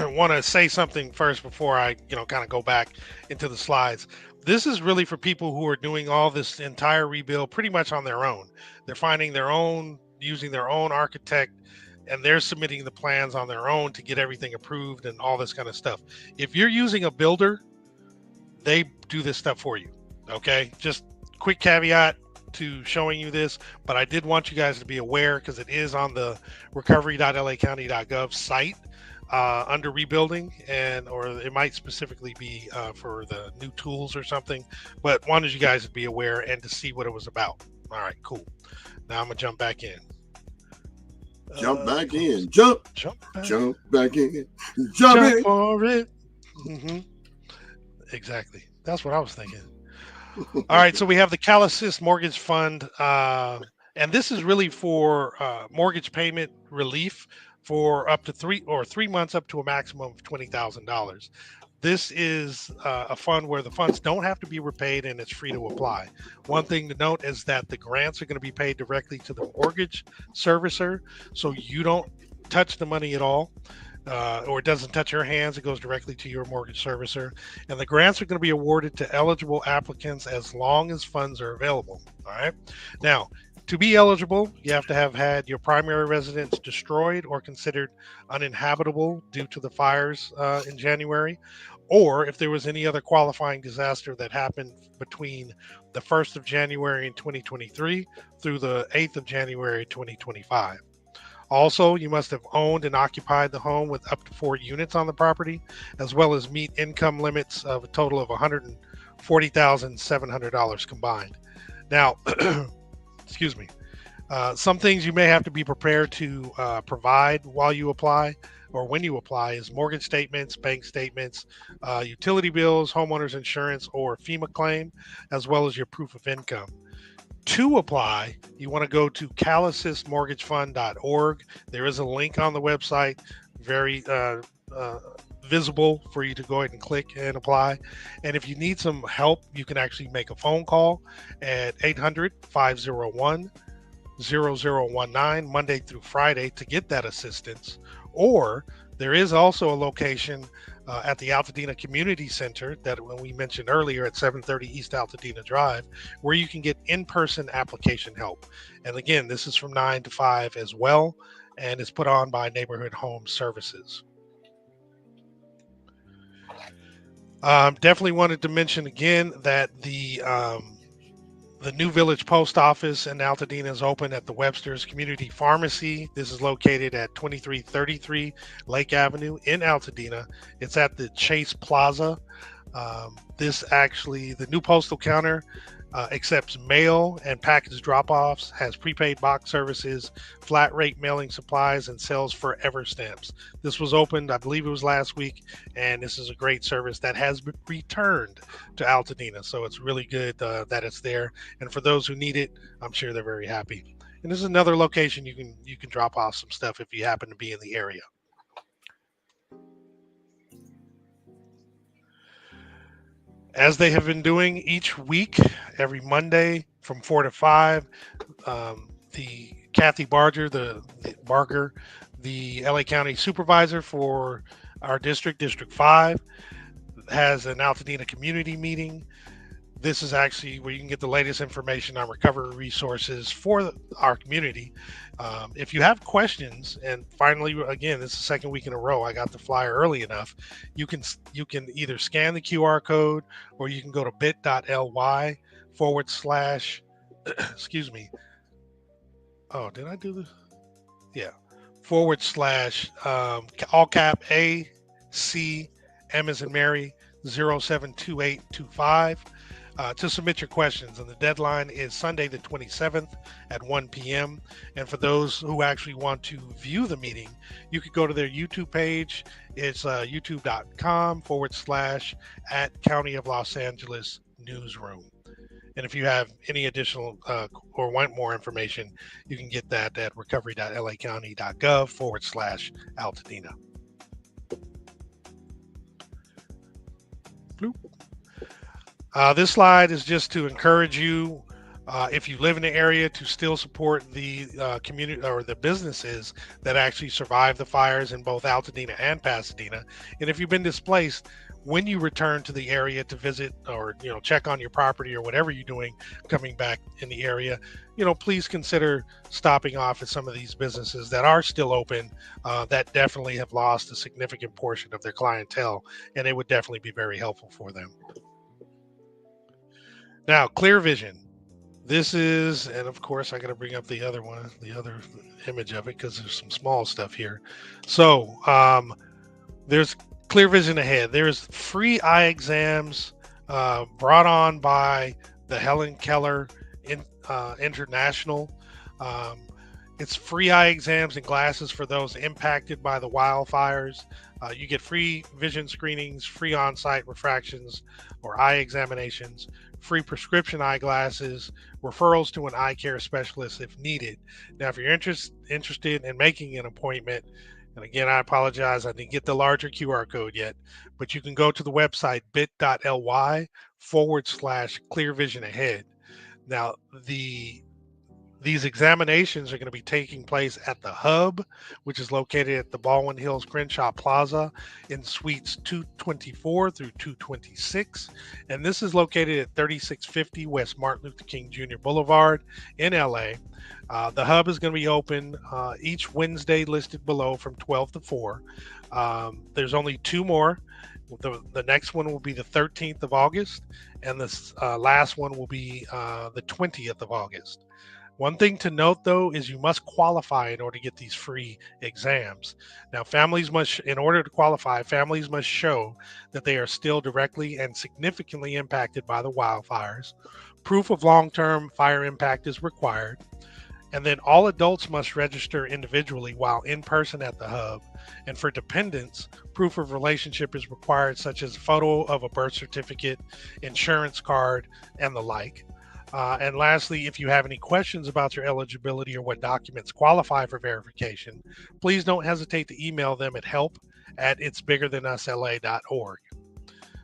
want to say something first before I, kind of go back into the slides. This is really for people who are doing all this entire rebuild pretty much on their own. They're finding their own, using their own architect, and they're submitting the plans on their own to get everything approved and all this kind of stuff. If you're using a builder, they do this stuff for you, okay? Just quick caveat to showing you this, but I did want you guys to be aware because it is on the recovery.lacounty.gov site under rebuilding, or it might specifically be for the new tools or something, but wanted you guys to be aware and to see what it was about. All right, cool. Now I'm gonna jump back in. Jump back in. Jump Back in. Jump in. for it. Exactly. That's what I was thinking. All right. So we have the CalAssist Mortgage Fund. And this is really for mortgage payment relief for up to 3 months up to a maximum of $20,000. This is a fund where the funds don't have to be repaid and it's free to apply. One thing to note is that the grants are going to be paid directly to the mortgage servicer, so you don't touch the money at all, or it doesn't touch your hands. It goes directly to your mortgage servicer. And the grants are going to be awarded to eligible applicants as long as funds are available. All right. Now, to be eligible, you have to have had your primary residence destroyed or considered uninhabitable due to the fires in January, or if there was any other qualifying disaster that happened between the 1st of January in 2023 through the 8th of January 2025. Also, you must have owned and occupied the home with up to 4 units on the property, as well as meet income limits of a total of $40,700 combined. Now, excuse me. Some things you may have to be prepared to provide while you apply or when you apply is mortgage statements, bank statements, utility bills, homeowners insurance, or FEMA claim, as well as your proof of income. To apply, you want to go to calassistmortgagefund.org. There is a link on the website, very visible for you to go ahead and click and apply. And if you need some help, you can actually make a phone call at 800-501-0019 Monday through Friday to get that assistance. Or there is also a location at the Altadena Community Center that we mentioned earlier at 730 East Altadena Drive, where you can get in-person application help. And again, this is from 9 to 5 as well, and it's put on by Neighborhood Home Services. Definitely wanted to mention again that the New Village Post Office in Altadena is open at the Webster's Community Pharmacy. This is located at 2333 Lake Avenue in Altadena. It's at the Chase Plaza. The new postal counter accepts mail and package drop-offs, has prepaid box services, flat rate mailing supplies, and sells forever stamps. This was opened, I believe it was last week, and this is a great service that has been returned to Altadena. So it's really good that it's there. And for those who need it, I'm sure they're very happy. And this is another location you can drop off some stuff if you happen to be in the area. As they have been doing each week, every Monday from 4 to 5, the Kathy Barger, the LA County Supervisor for our district, District 5, has an Altadena community meeting. This is actually where you can get the latest information on recovery resources for our community. If you have questions, and finally, again, this is the second week in a row, I got the flyer early enough, you can either scan the QR code or you can go to bit.ly / excuse me. Oh, did I do this? Yeah. / all cap A, C, M as in Mary, 072825. To submit your questions, and the deadline is Sunday the 27th at 1 p.m. And for those who actually want to view the meeting, you could go to their YouTube page. It's youtube.com / at County of Los Angeles Newsroom. And if you have any additional or want more information, you can get that at recovery.lacounty.gov / Altadena. Bloop. This slide is just to encourage you, if you live in the area, to still support the community or the businesses that actually survived the fires in both Altadena and Pasadena. And if you've been displaced, when you return to the area to visit or check on your property or whatever you're doing coming back in the area, please consider stopping off at some of these businesses that are still open, that definitely have lost a significant portion of their clientele, and it would definitely be very helpful for them. Now, Clear Vision. This is, and of course, I got to bring up the other one, the other image of it, because there's some small stuff here. So there's Clear Vision Ahead. There's free eye exams brought on by the Helen Keller International. It's free eye exams and glasses for those impacted by the wildfires. You get free vision screenings, free on-site refractions or eye examinations, free prescription eyeglasses, referrals to an eye care specialist if needed. Now, if you're interested in making an appointment, and again, I apologize, I didn't get the larger QR code yet, but you can go to the website bit.ly / Clear Vision Ahead. Now, these examinations are going to be taking place at the Hub, which is located at the Baldwin Hills Crenshaw Plaza in suites 224 through 226. And this is located at 3650 West Martin Luther King Jr. Boulevard in LA. The Hub is going to be open each Wednesday listed below from 12 to 4. There's only 2 more. The next one will be the 13th of August, and the last one will be the 20th of August. One thing to note, though, is you must qualify in order to get these free exams. Now, in order to qualify, families must show that they are still directly and significantly impacted by the wildfires. Proof of long-term fire impact is required. And then all adults must register individually while in person at the hub. And for dependents, proof of relationship is required, such as a photo of a birth certificate, insurance card, and the like. And lastly, if you have any questions about your eligibility or what documents qualify for verification, please don't hesitate to email them at help@itsbiggerthanusla.org.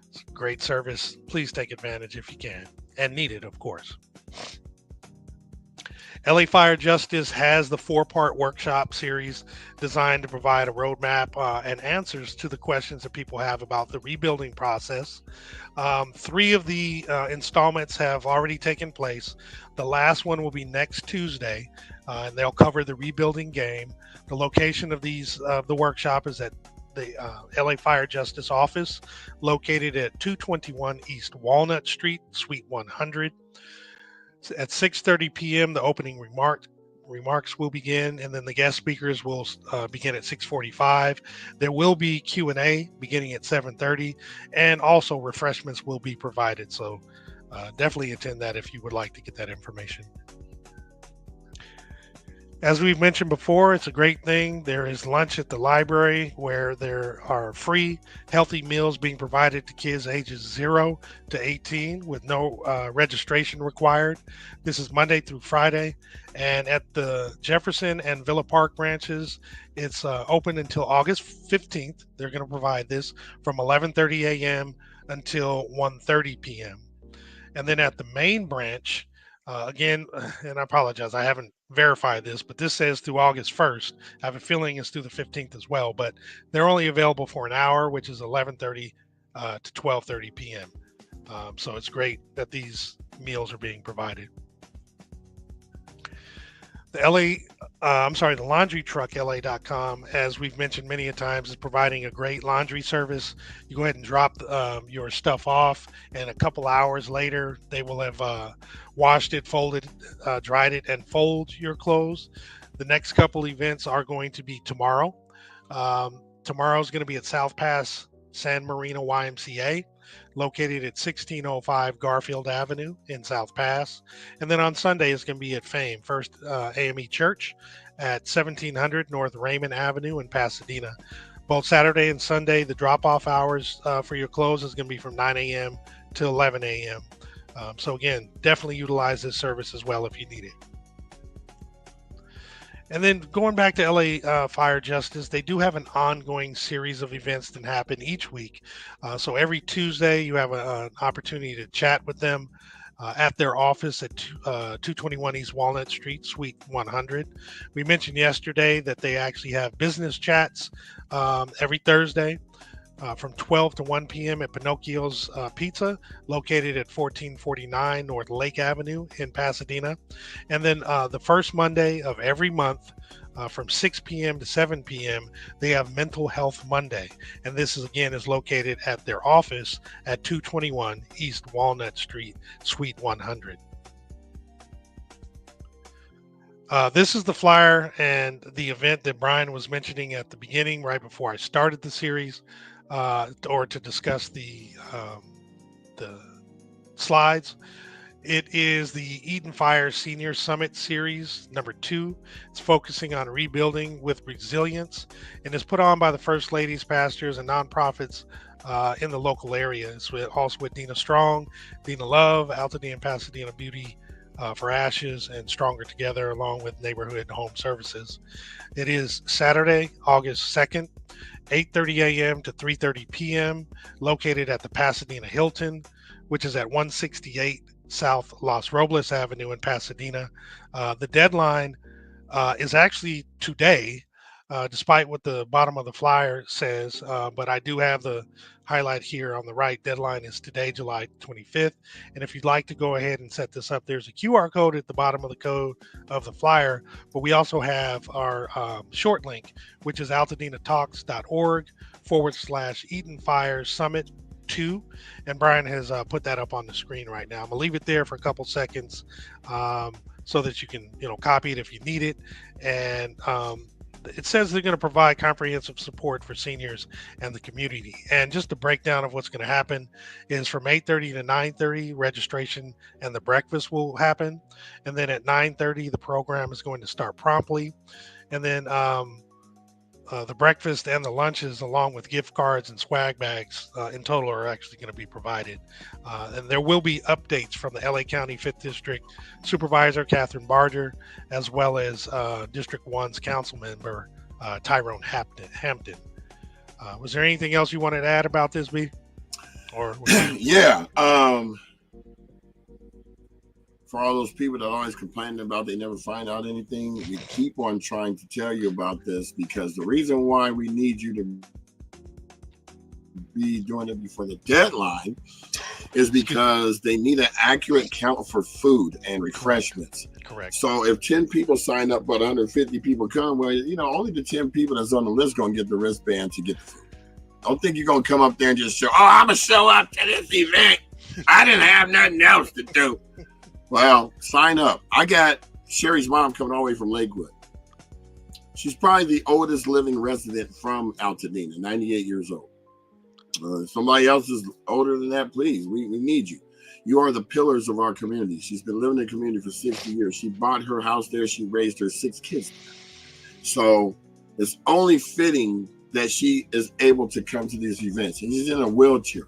It's a great service. Please take advantage if you can, and need it, of course. LA Fire Justice has the 4-part workshop series designed to provide a roadmap and answers to the questions that people have about the rebuilding process. 3 of the installments have already taken place. The last one will be next Tuesday, and they'll cover the rebuilding game. The location of the workshop is at the LA Fire Justice office, located at 221 East Walnut Street, Suite 100. At 6:30 p.m., the opening remarks will begin, and then the guest speakers will begin at 6:45. There will be Q&A beginning at 7:30, and also refreshments will be provided. So definitely attend that if you would like to get that information. As we've mentioned before, it's a great thing. There is lunch at the library where there are free, healthy meals being provided to kids ages 0 to 18 with no registration required. This is Monday through Friday. And at the Jefferson and Villa Park branches, it's open until August 15th. They're going to provide this from 11:30 a.m. until 1:30 p.m. And then at the main branch, again, and I apologize, I haven't verified this, but this says through August 1st. I have a feeling it's through the 15th as well, but they're only available for an hour, which is 11:30 to 12:30 p.m. So it's great that these meals are being provided. The laundry truck LA.com, as we've mentioned many a times, is providing a great laundry service. You go ahead and drop your stuff off, and a couple hours later, they will have washed it, folded, dried it, and fold your clothes. The next couple events are going to be tomorrow. Tomorrow is going to be at South Pass San Marino YMCA, located at 1605 Garfield Avenue in South Pass. And then on Sunday, it's going to be at Fame, First AME Church at 1700 North Raymond Avenue in Pasadena. Both Saturday and Sunday, the drop-off hours for your clothes is going to be from 9 a.m. to 11 a.m. So again, definitely utilize this service as well if you need it. And then going back to LA Fire Justice, they do have an ongoing series of events that happen each week. So every Tuesday, you have an opportunity to chat with them at their office at 221 East Walnut Street, Suite 100. We mentioned yesterday that they actually have business chats every Thursday from 12 to 1 p.m. at Pinocchio's Pizza, located at 1449 North Lake Avenue in Pasadena. And then the first Monday of every month from 6 p.m. to 7 p.m., they have Mental Health Monday. And this is located at their office at 221 East Walnut Street, Suite 100. This is the flyer and the event that Brian was mentioning at the beginning, right before I started the series, or to discuss the slides. It is the Eaton Fire Senior Summit Series number 2. It's focusing on rebuilding with resilience, and it's put on by the First Ladies, pastors, and nonprofits in the local area. It's also with Dina Strong, Dina Love, Altadena and Pasadena Beauty for Ashes, and Stronger Together, along with Neighborhood Home Services. It is Saturday, August 2nd, 8:30 a.m. to 3:30 p.m., located at the Pasadena Hilton, which is at 168 South Los Robles Avenue in Pasadena. The deadline is actually today, despite what the bottom of the flyer says, but I do have the highlight here on the right. Deadline is today, July 25th. And if you'd like to go ahead and set this up, there's a QR code at the bottom of the code of the flyer, but we also have our short link, which is altadenatalks.org/Eaton Fire Summit 2, and Brian has put that up on the screen right now. I'm gonna leave it there for a couple seconds so that you can, copy it if you need it. And it says they're going to provide comprehensive support for seniors and the community. And just a breakdown of what's going to happen is from 8:30 to 9:30, registration and the breakfast will happen. And then at 9:30, the program is going to start promptly. And then the breakfast and the lunches, along with gift cards and swag bags, in total are actually going to be provided. And there will be updates from the LA County 5th District Supervisor, Catherine Barger, as well as District 1's council member, Tyrone Hampton. Was there anything else you wanted to add about this, B? Or Yeah. For all those people that always complain about they never find out anything, we keep on trying to tell you about this, because the reason why we need you to be doing it before the deadline is because they need an accurate count for food and refreshments. Correct. So if 10 people sign up but 150 people come, well, only the 10 people that's on the list going to get the wristband to get the food. Don't think you're going to come up there and just show, I'm going to show up to this event. I didn't have nothing else to do. Well, sign up. I got Sherry's mom coming all the way from Lakewood. She's probably the oldest living resident from Altadena, 98 years old. Somebody else is older than that, please. We need you. You are the pillars of our community. She's been living in the community for 60 years. She bought her house there. She raised her 6 kids. So it's only fitting that she is able to come to these events. And she's in a wheelchair.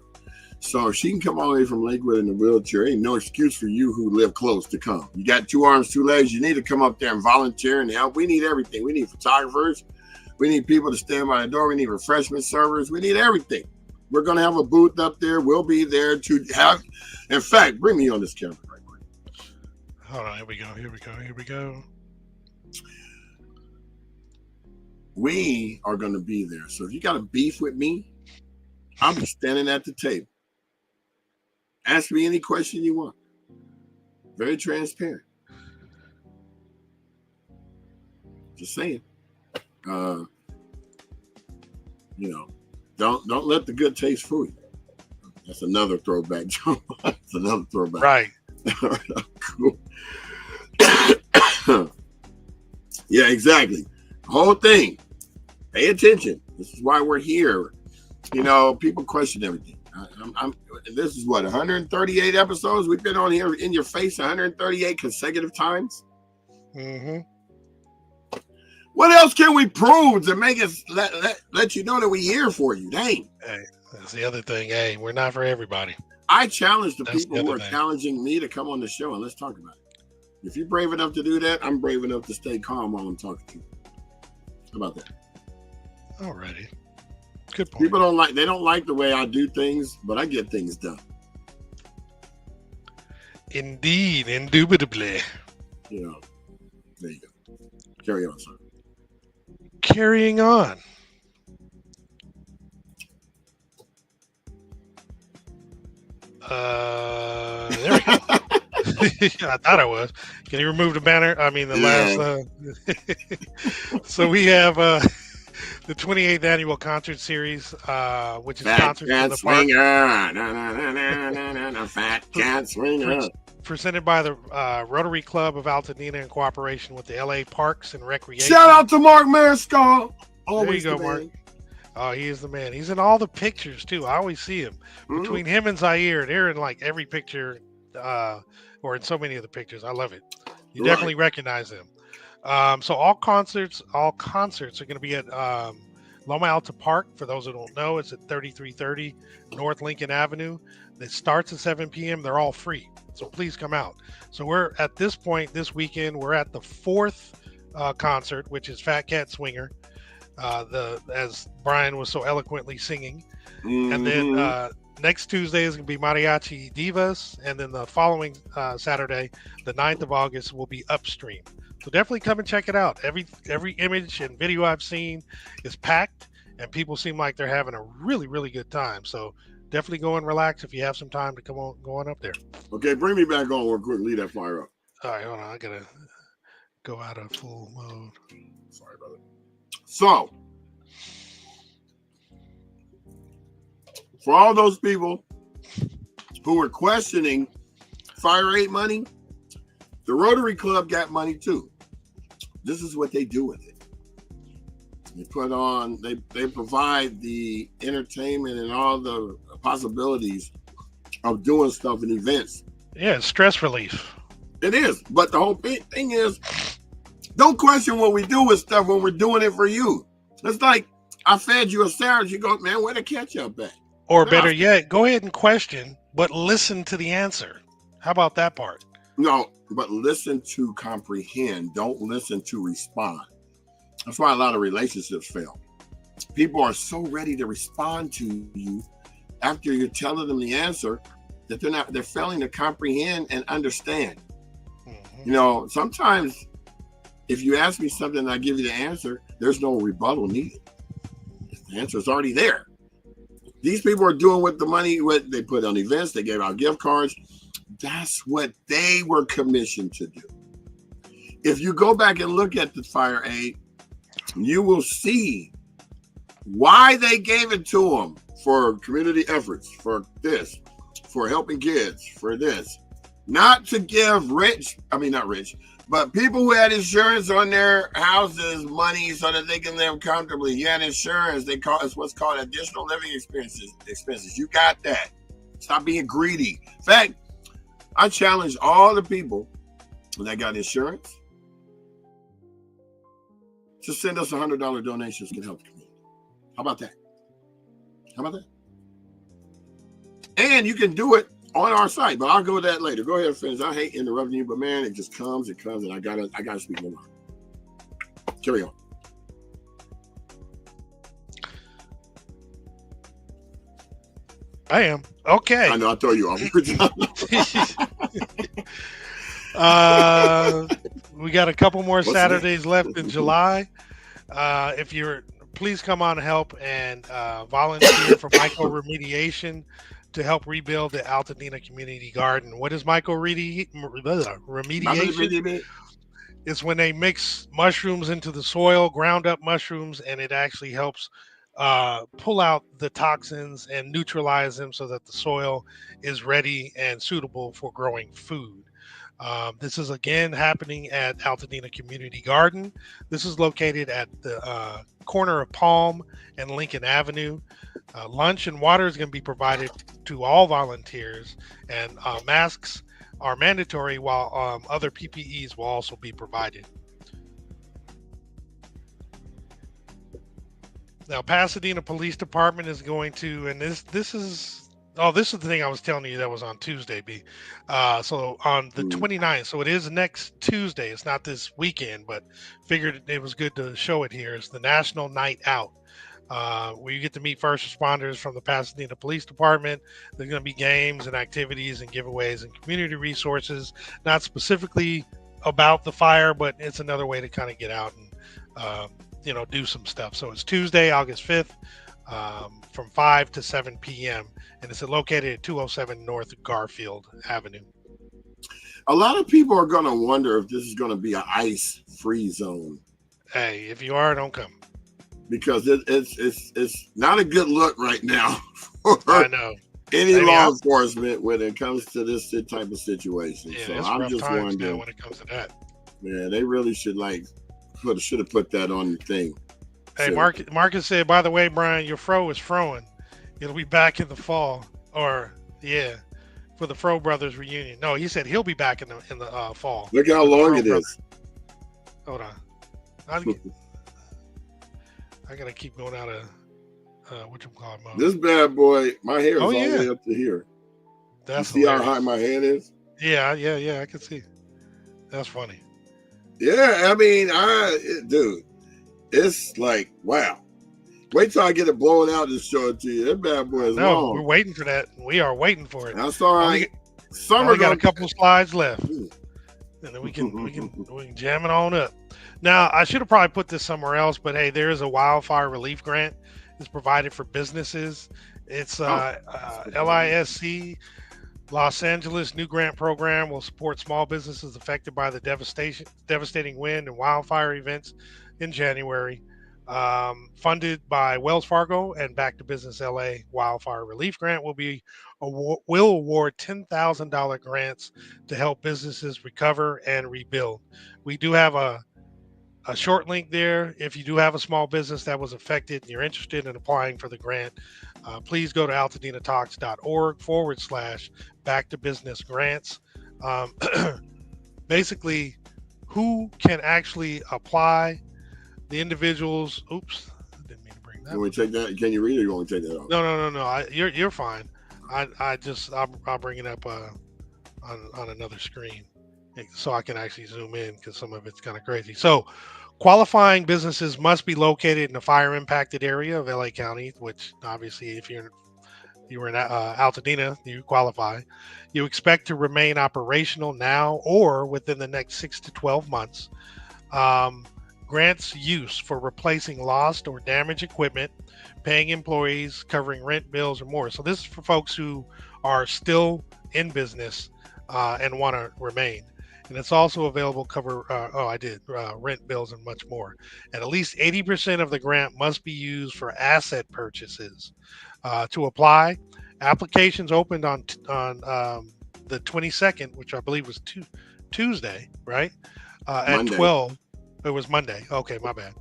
So if she can come all the way from Lakewood in a wheelchair, ain't no excuse for you who live close to come. You got 2 arms, 2 legs. You need to come up there and volunteer and help. We need everything. We need photographers. We need people to stand by the door. We need refreshment servers. We need everything. We're going to have a booth up there. We'll be there to have. In fact, bring me on this camera right quick. Hold on. Here we go. We are going to be there. So if you got a beef with me, I'll be standing at the table. Ask me any question you want. Very transparent. Just saying. Don't let the good taste fool you. That's another throwback, John. That's another throwback. Right. Cool. Yeah, exactly. The whole thing. Pay attention. This is why we're here. People question everything. This is what, 138 episodes? We've been on here in your face 138 consecutive times. Mm-hmm. What else can we prove to make us let you know that we're here for you? Dang. Hey, that's the other thing. Hey, we're not for everybody. I challenge the That's people the who other are thing. challenging me to come on the show and let's talk about it. If you're brave enough to do that, I'm brave enough to stay calm while I'm talking to you. How about that? Alrighty. Good point. People they don't like the way I do things, but I get things done. Indeed, indubitably. There you go. Carry on, sir. Carrying on. There we go. I thought I was. Can you remove the banner? I mean, the last. So we have the 28th annual concert series, which is Fat concerts in Cat the park. Swinger. Fat Cat Swinger. Presented by the Rotary Club of Altadena in cooperation with the LA Parks and Recreation. Shout out to Mark Mariscal. Always There you go, Mark. Oh, he is the man. He's in all the pictures too. I always see him. Between him and Zaire, they're in like every picture, or in so many of the pictures. I love it. You definitely recognize them. So all concerts are going to be at Loma Alta Park. For those who don't know, it's at 3330 North Lincoln Avenue. It starts at 7 p.m. They're all free. So please come out. So we're at this point this weekend, we're at the 4th concert, which is Fat Cat Swinger. As Brian was so eloquently singing. And then next Tuesday is going to be Mariachi Divas. And then the following Saturday, the 9th of August, will be Upstream. So definitely come and check it out. Every image and video I've seen is packed, and people seem like they're having a really, really good time. So definitely go and relax if you have some time to go on up there. Okay, bring me back on real quick. Leave that fire up. All right, hold on. I got to go out of full mode. Sorry, brother. So, for all those people who were questioning Fire 8 money, The Rotary Club got money too. This is what they do with it. They put on, they provide the entertainment and all the possibilities of doing stuff and events. Yeah, stress relief. It is. But the whole thing is, don't question what we do with stuff when we're doing it for you. It's like, I fed you a sandwich, you go, man, where the ketchup at? Or better yet, go ahead and question, but listen to the answer. How about that part? No, but listen to comprehend. Don't listen to respond. That's why a lot of relationships fail. People are so ready to respond to you after you're telling them the answer that they're failing to comprehend and understand. Mm-hmm. You know, sometimes if you ask me something and I give you the answer, there's no rebuttal needed. The answer is already there. These people are doing with the money, what they put on events, they gave out gift cards. That's what they were commissioned to do. If you go back and look at the fire aid, you will see why they gave it to them for community efforts, for this, for helping kids, for this. Not to give not rich, but people who had insurance on their houses money so that they can live comfortably. You had insurance. It's what's called additional living expenses. You got that. Stop being greedy. In fact, I challenge all the people that got insurance to send us $100 donations can help the community. How about that? How about that? And you can do it on our site, but I'll go with that later. Go ahead, finish. I hate interrupting you, but man, it just comes, and I gotta speak more. Carry on. I am. Okay. I know I throw you off. We got a couple more Saturdays left in July. Please come on and help and volunteer for micro-remediation to help rebuild the Altadena Community Garden. What is micro-remediation? It's when they mix mushrooms into the soil, ground up mushrooms, and it actually helps pull out the toxins and neutralize them so that the soil is ready and suitable for growing food. This is again happening at Altadena Community Garden. This is located at the corner of Palm and Lincoln Avenue. Lunch and water is going to be provided to all volunteers, and masks are mandatory, while other PPEs will also be provided. Now, Pasadena Police Department is going to, and this is the thing I was telling you that was on Tuesday, B. So on the 29th, so it is next Tuesday. It's not this weekend, but figured it was good to show it here. It's the National Night Out, where you get to meet first responders from the Pasadena Police Department. There's going to be games and activities and giveaways and community resources, not specifically about the fire, but it's another way to kind of get out and, do some stuff. So it's Tuesday, August 5th, from 5 to 7 p.m. And it's located at 207 North Garfield Avenue. A lot of people are going to wonder if this is going to be an ice-free zone. Hey, if you are, don't come. Because it's not a good look right now for I know. any law enforcement when it comes to this type of situation. Yeah, so it's I'm rough just times wondering now when it comes to that. Yeah, they really should have put that on the thing. Hey, Marcus said, by the way, Brian, your fro is froing. It'll be back in the fall, for the Fro Brothers reunion. No, he said he'll be back in the fall. Look how long it is. Hold on, I gotta keep going out of mode. This bad boy, my hair is all the way up to here. That's you see how high my head is? Yeah, I can see. That's funny. Yeah, I mean, dude, it's like, wow. Wait till I get it blown out and show it to you. That bad boy is long. We're waiting for that. We are waiting for it. That's all right. We got a couple slides left, and then we can jam it on up. Now, I should have probably put this somewhere else, but hey, there is a wildfire relief grant. It's provided for businesses. It's LISC. Los Angeles new grant program will support small businesses affected by the devastating wind and wildfire events in January. Funded by Wells Fargo and Back to Business LA Wildfire Relief Grant will award $10,000 grants to help businesses recover and rebuild. We do have a short link there. If you do have a small business that was affected and you're interested in applying for the grant, please go to altadenatalks.org/back to business grants. Basically, who can actually apply? The individuals. Oops, I didn't mean to bring that. Can we take that? Can you read it? Or you want to take that off? No. You're fine. I'll bring it up on another screen so I can actually zoom in because some of it's kind of crazy. So, qualifying businesses must be located in a fire impacted area of LA County, which obviously, if you were in Altadena, you qualify. You expect to remain operational now or within the next 6 to 12 months. Grants use for replacing lost or damaged equipment, paying employees, covering rent, bills, or more. So this is for folks who are still in business and want to remain. And it's also available cover rent, bills, and much more. And at least 80% of the grant must be used for asset purchases. To apply, applications opened on the 22nd, which I believe was Tuesday, right? At 12. It was Monday. Okay, my bad.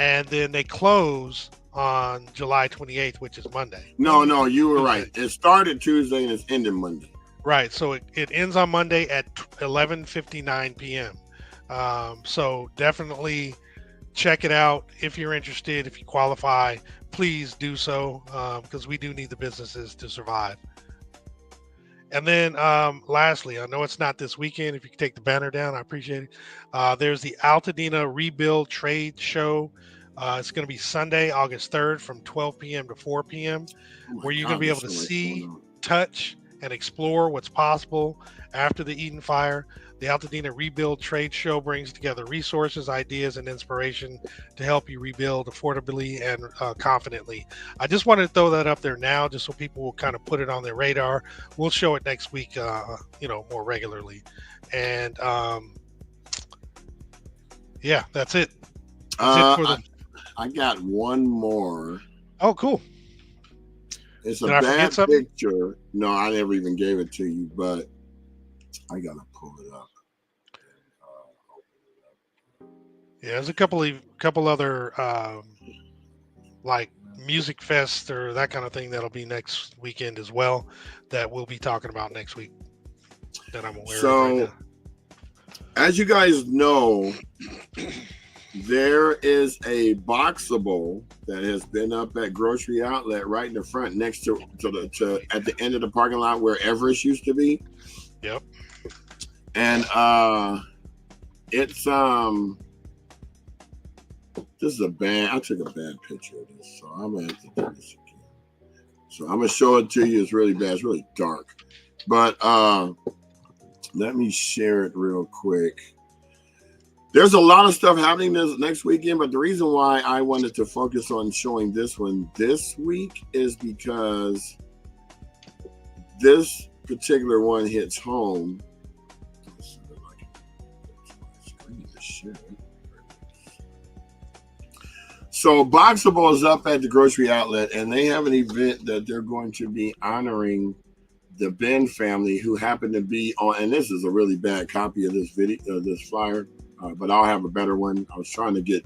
And then they close on July 28th, which is Monday. No, you were right. It started Tuesday and it's ending Monday. Right. So it ends on Monday at 11:59 p.m. So definitely check it out if you're interested. If you qualify, please do so because we do need the businesses to survive. And then lastly, I know it's not this weekend. If you could take the banner down, I appreciate it. There's the Altadena Rebuild Trade Show. It's going to be Sunday, August 3rd from 12 p.m. to 4 p.m. where you're going to be able to see, touch, and explore what's possible after the Eden Fire. The Altadena Rebuild Trade Show brings together resources, ideas, and inspiration to help you rebuild affordably and confidently. I just wanted to throw that up there now just so people will kind of put it on their radar. We'll show it next week, more regularly. And that's it. I got one more. Oh, cool. It's a bad picture. No, I never even gave it to you, but I gotta pull it up. Yeah, there's a couple other like music fest or that kind of thing that'll be next weekend as well that we'll be talking about next week that I'm aware of right now. As you guys know, there is a Boxable that has been up at Grocery Outlet right in the front next to at the end of the parking lot where Everest used to be. Yep. And it's this is a bad. I took a bad picture of this, so I'm gonna have to do this again. So I'm gonna show it to you. It's really bad. It's really dark, but let me share it real quick. There's a lot of stuff happening this next weekend, but the reason why I wanted to focus on showing this one this week is because this particular one hits home. So Boxable is up at the Grocery Outlet, and they have an event that they're going to be honoring the Ben family who happen to be on, and this is a really bad copy of this video, this flyer, but I'll have a better one. I was trying to get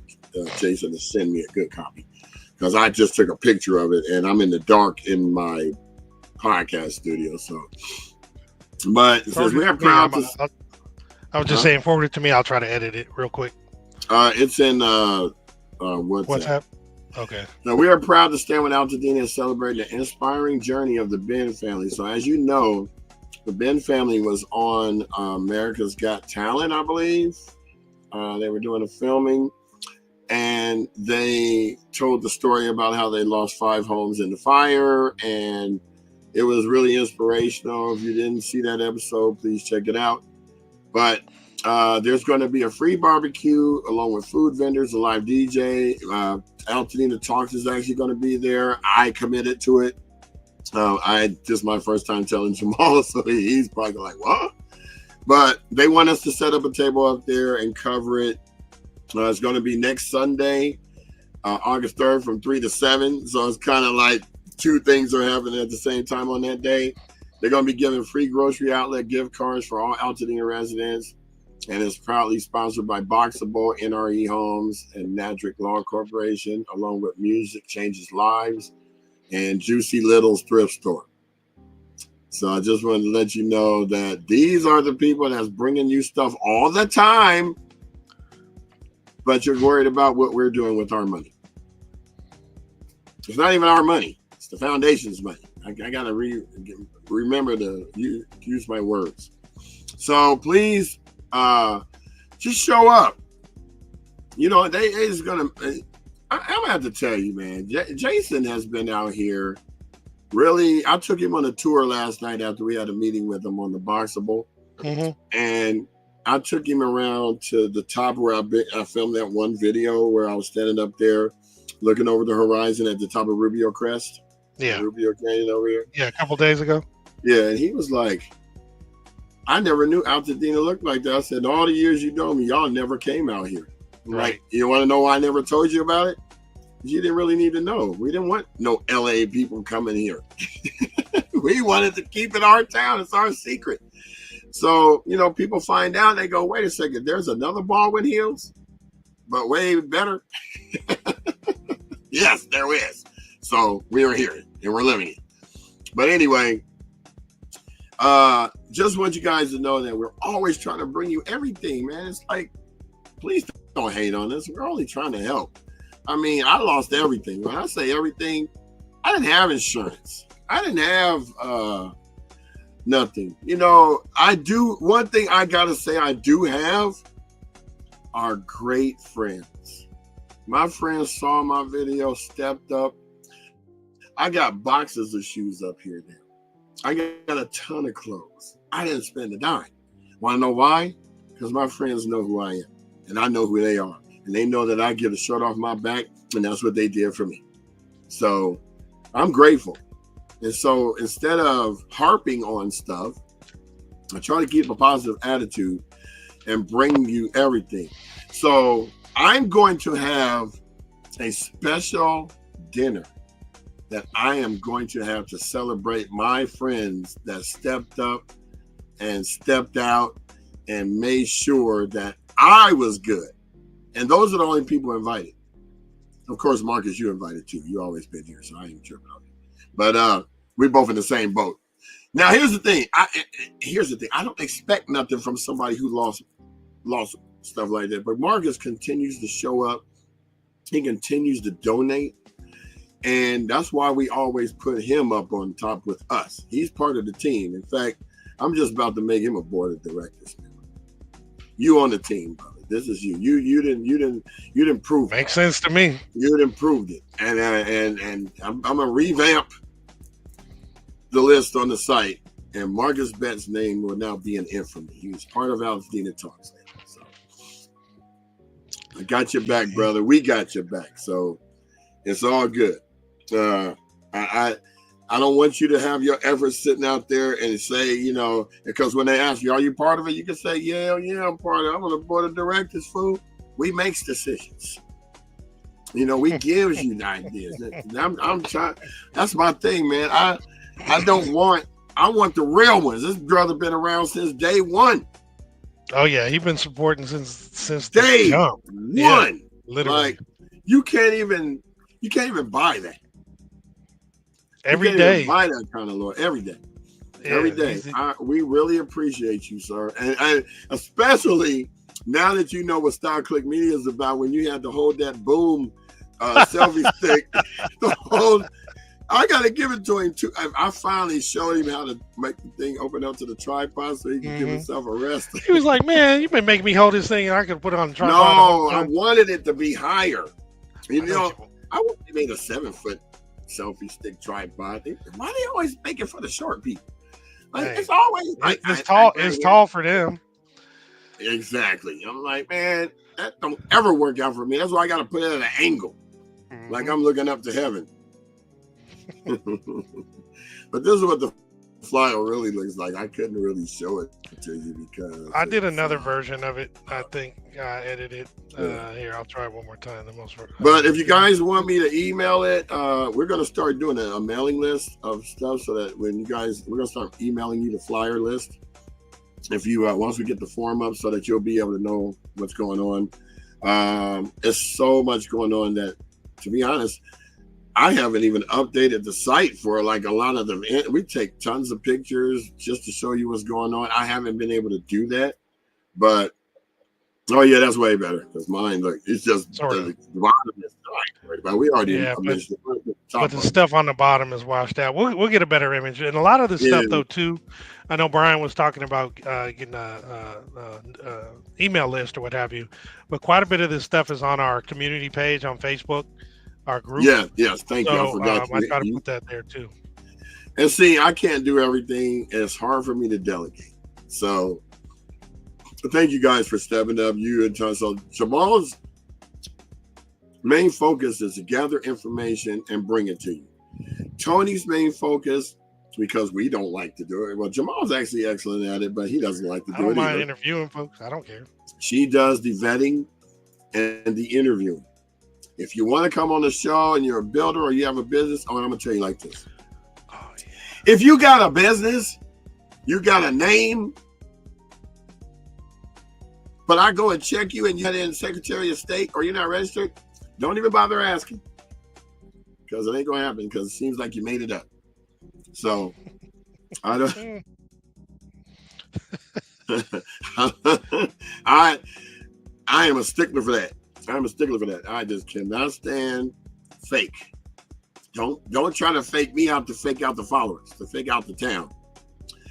Jason to send me a good copy because I just took a picture of it, and I'm in the dark in my podcast studio. So, but since we are proud to, I was just saying, forward it to me. I'll try to edit it real quick. It's in WhatsApp. Okay. Now, we are proud to stand with Altadena and celebrate the inspiring journey of the Ben family. So, as you know, the Ben family was on America's Got Talent, I believe. They were doing a filming, and they told the story about how they lost 5 homes in the fire, and it was really inspirational. If you didn't see that episode, please check it out. But there's going to be a free barbecue along with food vendors, a live DJ. Altadena Talks is actually going to be there. I committed to it. This is my first time telling Jamal, so he's probably like, what? But they want us to set up a table up there and cover it. It's going to be next Sunday. August 3rd from 3 to 7. So it's kind of like two things are happening at the same time on that day. They're going to be giving free grocery outlet gift cards for all Altadena residents. And it's proudly sponsored by Boxable, NRE Homes, and Nadrick Law Corporation, along with Music Changes Lives and Juicy Little's Thrift Store. So I just wanted to let you know that these are the people that's bringing you stuff all the time, but you're worried about what we're doing with our money. It's not even our money. It's the foundation's money. I got to remember to use my words. So please just show up. You know, I'm going to have to tell you, man, Jason has been out here. Really, I took him on a tour last night after we had a meeting with him on the Boxable. Mm-hmm. And I took him around to the top where I filmed that one video where I was standing up there looking over the horizon at the top of Rubio Crest. Yeah. Rubio Canyon over here. Yeah, a couple days ago. Yeah, and he was like, I never knew Altadena looked like that. I said, all the years you know me, y'all never came out here. Right. Like, you want to know why I never told you about it? You didn't really need to know. We didn't want no LA people coming here. We wanted to keep it our town. It's our secret. So, you know, people find out, they go, wait a second, there's another Baldwin Hills, but way better. Yes, there is. So we are here and we're living it. But anyway, just want you guys to know that we're always trying to bring you everything, man. It's like, please don't hate on us. We're only trying to help. I mean, I lost everything. When I say everything, I didn't have insurance. I didn't have nothing. You know, one thing I gotta say I do have are great friends. My friends saw my video, stepped up. I got boxes of shoes up here now. I got a ton of clothes. I didn't spend a dime. Want to know why? Because my friends know who I am, and I know who they are. And they know that I get a shirt off my back, and that's what they did for me. So I'm grateful. And so instead of harping on stuff, I try to keep a positive attitude and bring you everything. So I'm going to have a special dinner that I am going to have to celebrate my friends that stepped up and stepped out and made sure that I was good. And those are the only people invited. Of course, Marcus, you invited too. You always been here, so I ain't tripping on you. But we're both in the same boat. Now, here's the thing. I don't expect nothing from somebody who lost stuff like that. But Marcus continues to show up. He continues to donate. And that's why we always put him up on top with us. He's part of the team. In fact, I'm just about to make him a board of directors. You on the team, brother. This is you. You didn't prove it. Makes sense to me. You didn't prove it. And I'm gonna revamp the list on the site. And Marcus Bett's name will now be in infamy. He was part of Altadena Talks now. So I got your back, brother. We got your back. So it's all good. I don't want you to have your efforts sitting out there and say, you know, because when they ask you, are you part of it? You can say, yeah, I'm part of it. I'm on the board of directors, fool. We makes decisions. You know, we gives you the ideas. I'm trying. That's my thing, man. I want the real ones. This brother been around since day one. Oh yeah, he's been supporting since day jump. one. Yeah, literally. Like you can't even buy that. Every day. Buy that kind of Lord every day. Yeah, every day. We really appreciate you, sir. And especially now that you know what Star Click Media is about, when you had to hold that boom selfie stick. I got to give it to him too. I finally showed him how to make the thing open up to the tripod so he can give himself a rest. He was like, man, you've been making me hold this thing and I could put it on the tripod. No, I wanted it to be higher. You know, I would have made a 7-foot selfie stick tripod. Why they always make it for the short people? Like, hey, it's always like it's tall for them. Exactly. I'm like, man, that don't ever work out for me. That's why I got to put it at an angle, like I'm looking up to heaven. But this is what the flyer really looks like. I couldn't really show it to you because I did another version of it. I think I edited. Yeah. Here, I'll try it one more time. But if you guys want me to email it, we're gonna start doing a mailing list of stuff so that when you guys, we're gonna start emailing you the flyer list. If you once we get the form up, so that you'll be able to know what's going on. There's so much going on that, to be honest, I haven't even updated the site for like a lot of them. We take tons of pictures just to show you what's going on. I haven't been able to do that, but oh yeah, that's way better because mine, look, it's just the bottom is dark, but we already mentioned the top. But the stuff on the bottom is washed out. We'll get a better image, and a lot of the stuff though too. I know Brian was talking about getting a email list or what have you, but quite a bit of this stuff is on our community page on Facebook. Our group. Yes, thank you. I forgot. I try to put that there too. And see, I can't do everything. It's hard for me to delegate. So thank you guys for stepping up. You and John. So Jamal's main focus is to gather information and bring it to you. Tony's main focus, because we don't like to do it. Well, Jamal's actually excellent at it, but he doesn't like to do it. I don't mind interviewing folks. I don't care. She does the vetting and the interviewing. If you want to come on the show and you're a builder or you have a business, I'm going to tell you like this. Oh, yeah. If you got a business, you got a name, but I go and check you and you're in Secretary of State or you're not registered, don't even bother asking because it ain't going to happen because it seems like you made it up. So I don't. I am a stickler for that. I'm a stickler for that. I just cannot stand fake. Don't try to fake me out to fake out the followers, to fake out the town.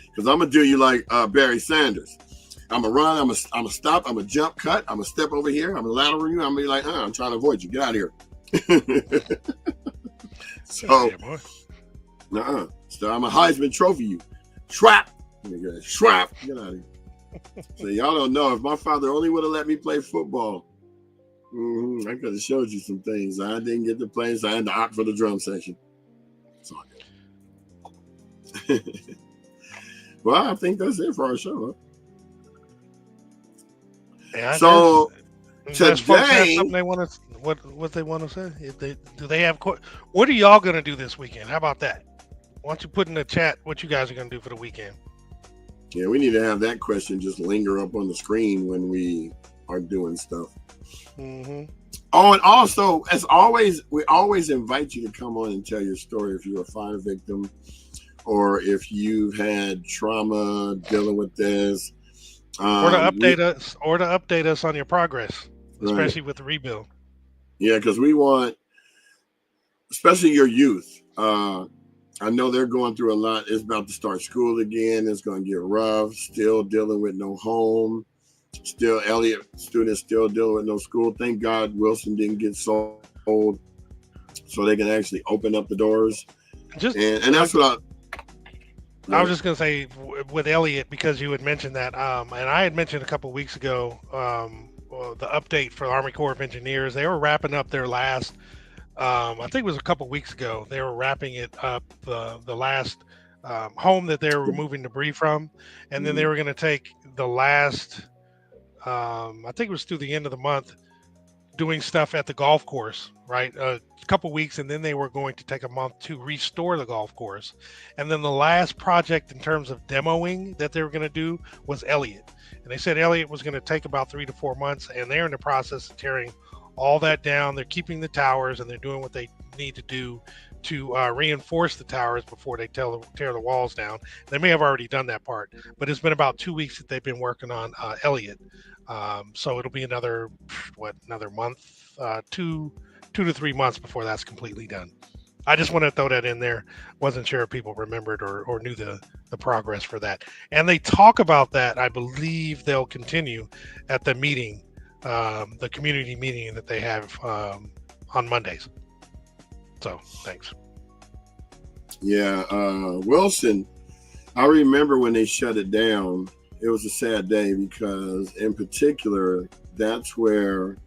Because I'm gonna do you like Barry Sanders. I'm gonna run. I'm gonna stop. I'm gonna jump, cut. I'm gonna step over here. I'm gonna lateral you. I'm gonna be like, I'm trying to avoid you. Get out of here. So, so I'm a Heisman Trophy you. Trap. Trap. Get out of here. So y'all don't know. If my father only would have let me play football, I could have showed you some things. I didn't get to play, so I had to opt for the drum section. So, well, I think that's it for our show. Huh? Yeah, so today, they want to what they want to say. If they have what are y'all going to do this weekend? How about that? Why don't you put in the chat what you guys are going to do for the weekend? Yeah, we need to have that question just linger up on the screen when we are doing stuff. Mm-hmm. Oh, and also, as always, we always invite you to come on and tell your story if you're a fire victim or if you've had trauma dealing with this. Or to update us on your progress, especially with the rebuild. Yeah, because we want, especially your youth. I know they're going through a lot. It's about to start school again. It's going to get rough. Still dealing with no home. Still, Elliott students still dealing with no school. Thank God Wilson didn't get sold, so they can actually open up the doors. And that's what I was just going to say with Elliott, because you had mentioned that, and I had mentioned a couple of weeks ago the update for the Army Corps of Engineers. They were wrapping up their last. I think it was a couple weeks ago. They were wrapping it up, the last home that they were removing debris from, and then they were going to take the last. I think it was through the end of the month, doing stuff at the golf course, right? A couple weeks, and then they were going to take a month to restore the golf course, and then the last project in terms of demoing that they were going to do was Elliott, and they said Elliott was going to take about 3 to 4 months, and they're in the process of tearing all that down. They're keeping the towers and they're doing what they need to do to reinforce the towers before they tear the walls down. They may have already done that part, but it's been about 2 weeks that they've been working on Elliott. So it'll be another month, 2 to 3 months before that's completely done. I just want to throw that in there. Wasn't sure if people remembered or knew the progress for that. And they talk about that. I believe they'll continue at the meeting, the community meeting that they have on Mondays. So thanks. Yeah, Wilson, I remember when they shut it down, it was a sad day because in particular, that's where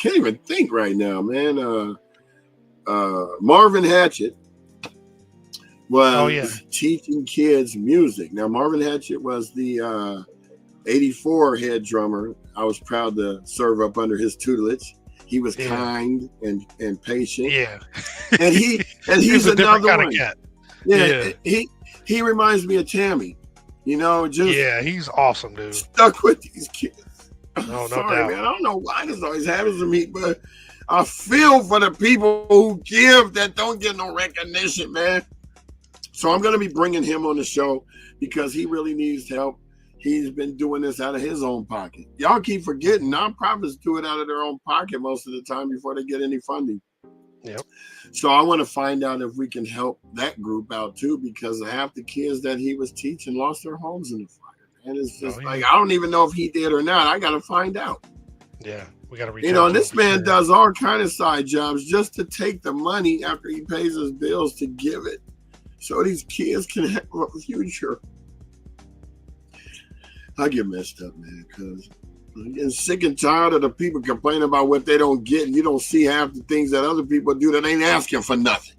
can't even think right now, man. Marvin Hatchett was teaching kids music. Now, Marvin Hatchett was the 84 head drummer. I was proud to serve up under his tutelage. He was kind and patient. Yeah. And he's a different another kind one. of cat. Yeah. He reminds me of Tammy. You know, just he's awesome, dude. Stuck with these kids. No Sorry, doubt. man. I don't know why this always happens to me, but I feel for the people who give that don't get no recognition, man. So I'm going to be bringing him on the show because he really needs help. He's been doing this out of his own pocket. Y'all keep forgetting nonprofits do it out of their own pocket most of the time before they get any funding. Yep. So I want to find out if we can help that group out too, because half the kids that he was teaching lost their homes in the fire. And it's just I don't even know if he did or not. I got to find out. Yeah, we got to reach and this man does all kind of side jobs just to take the money after he pays his bills to give it, so these kids can have a future. I get messed up, man, because I'm getting sick and tired of the people complaining about what they don't get, and you don't see half the things that other people do that ain't asking for nothing.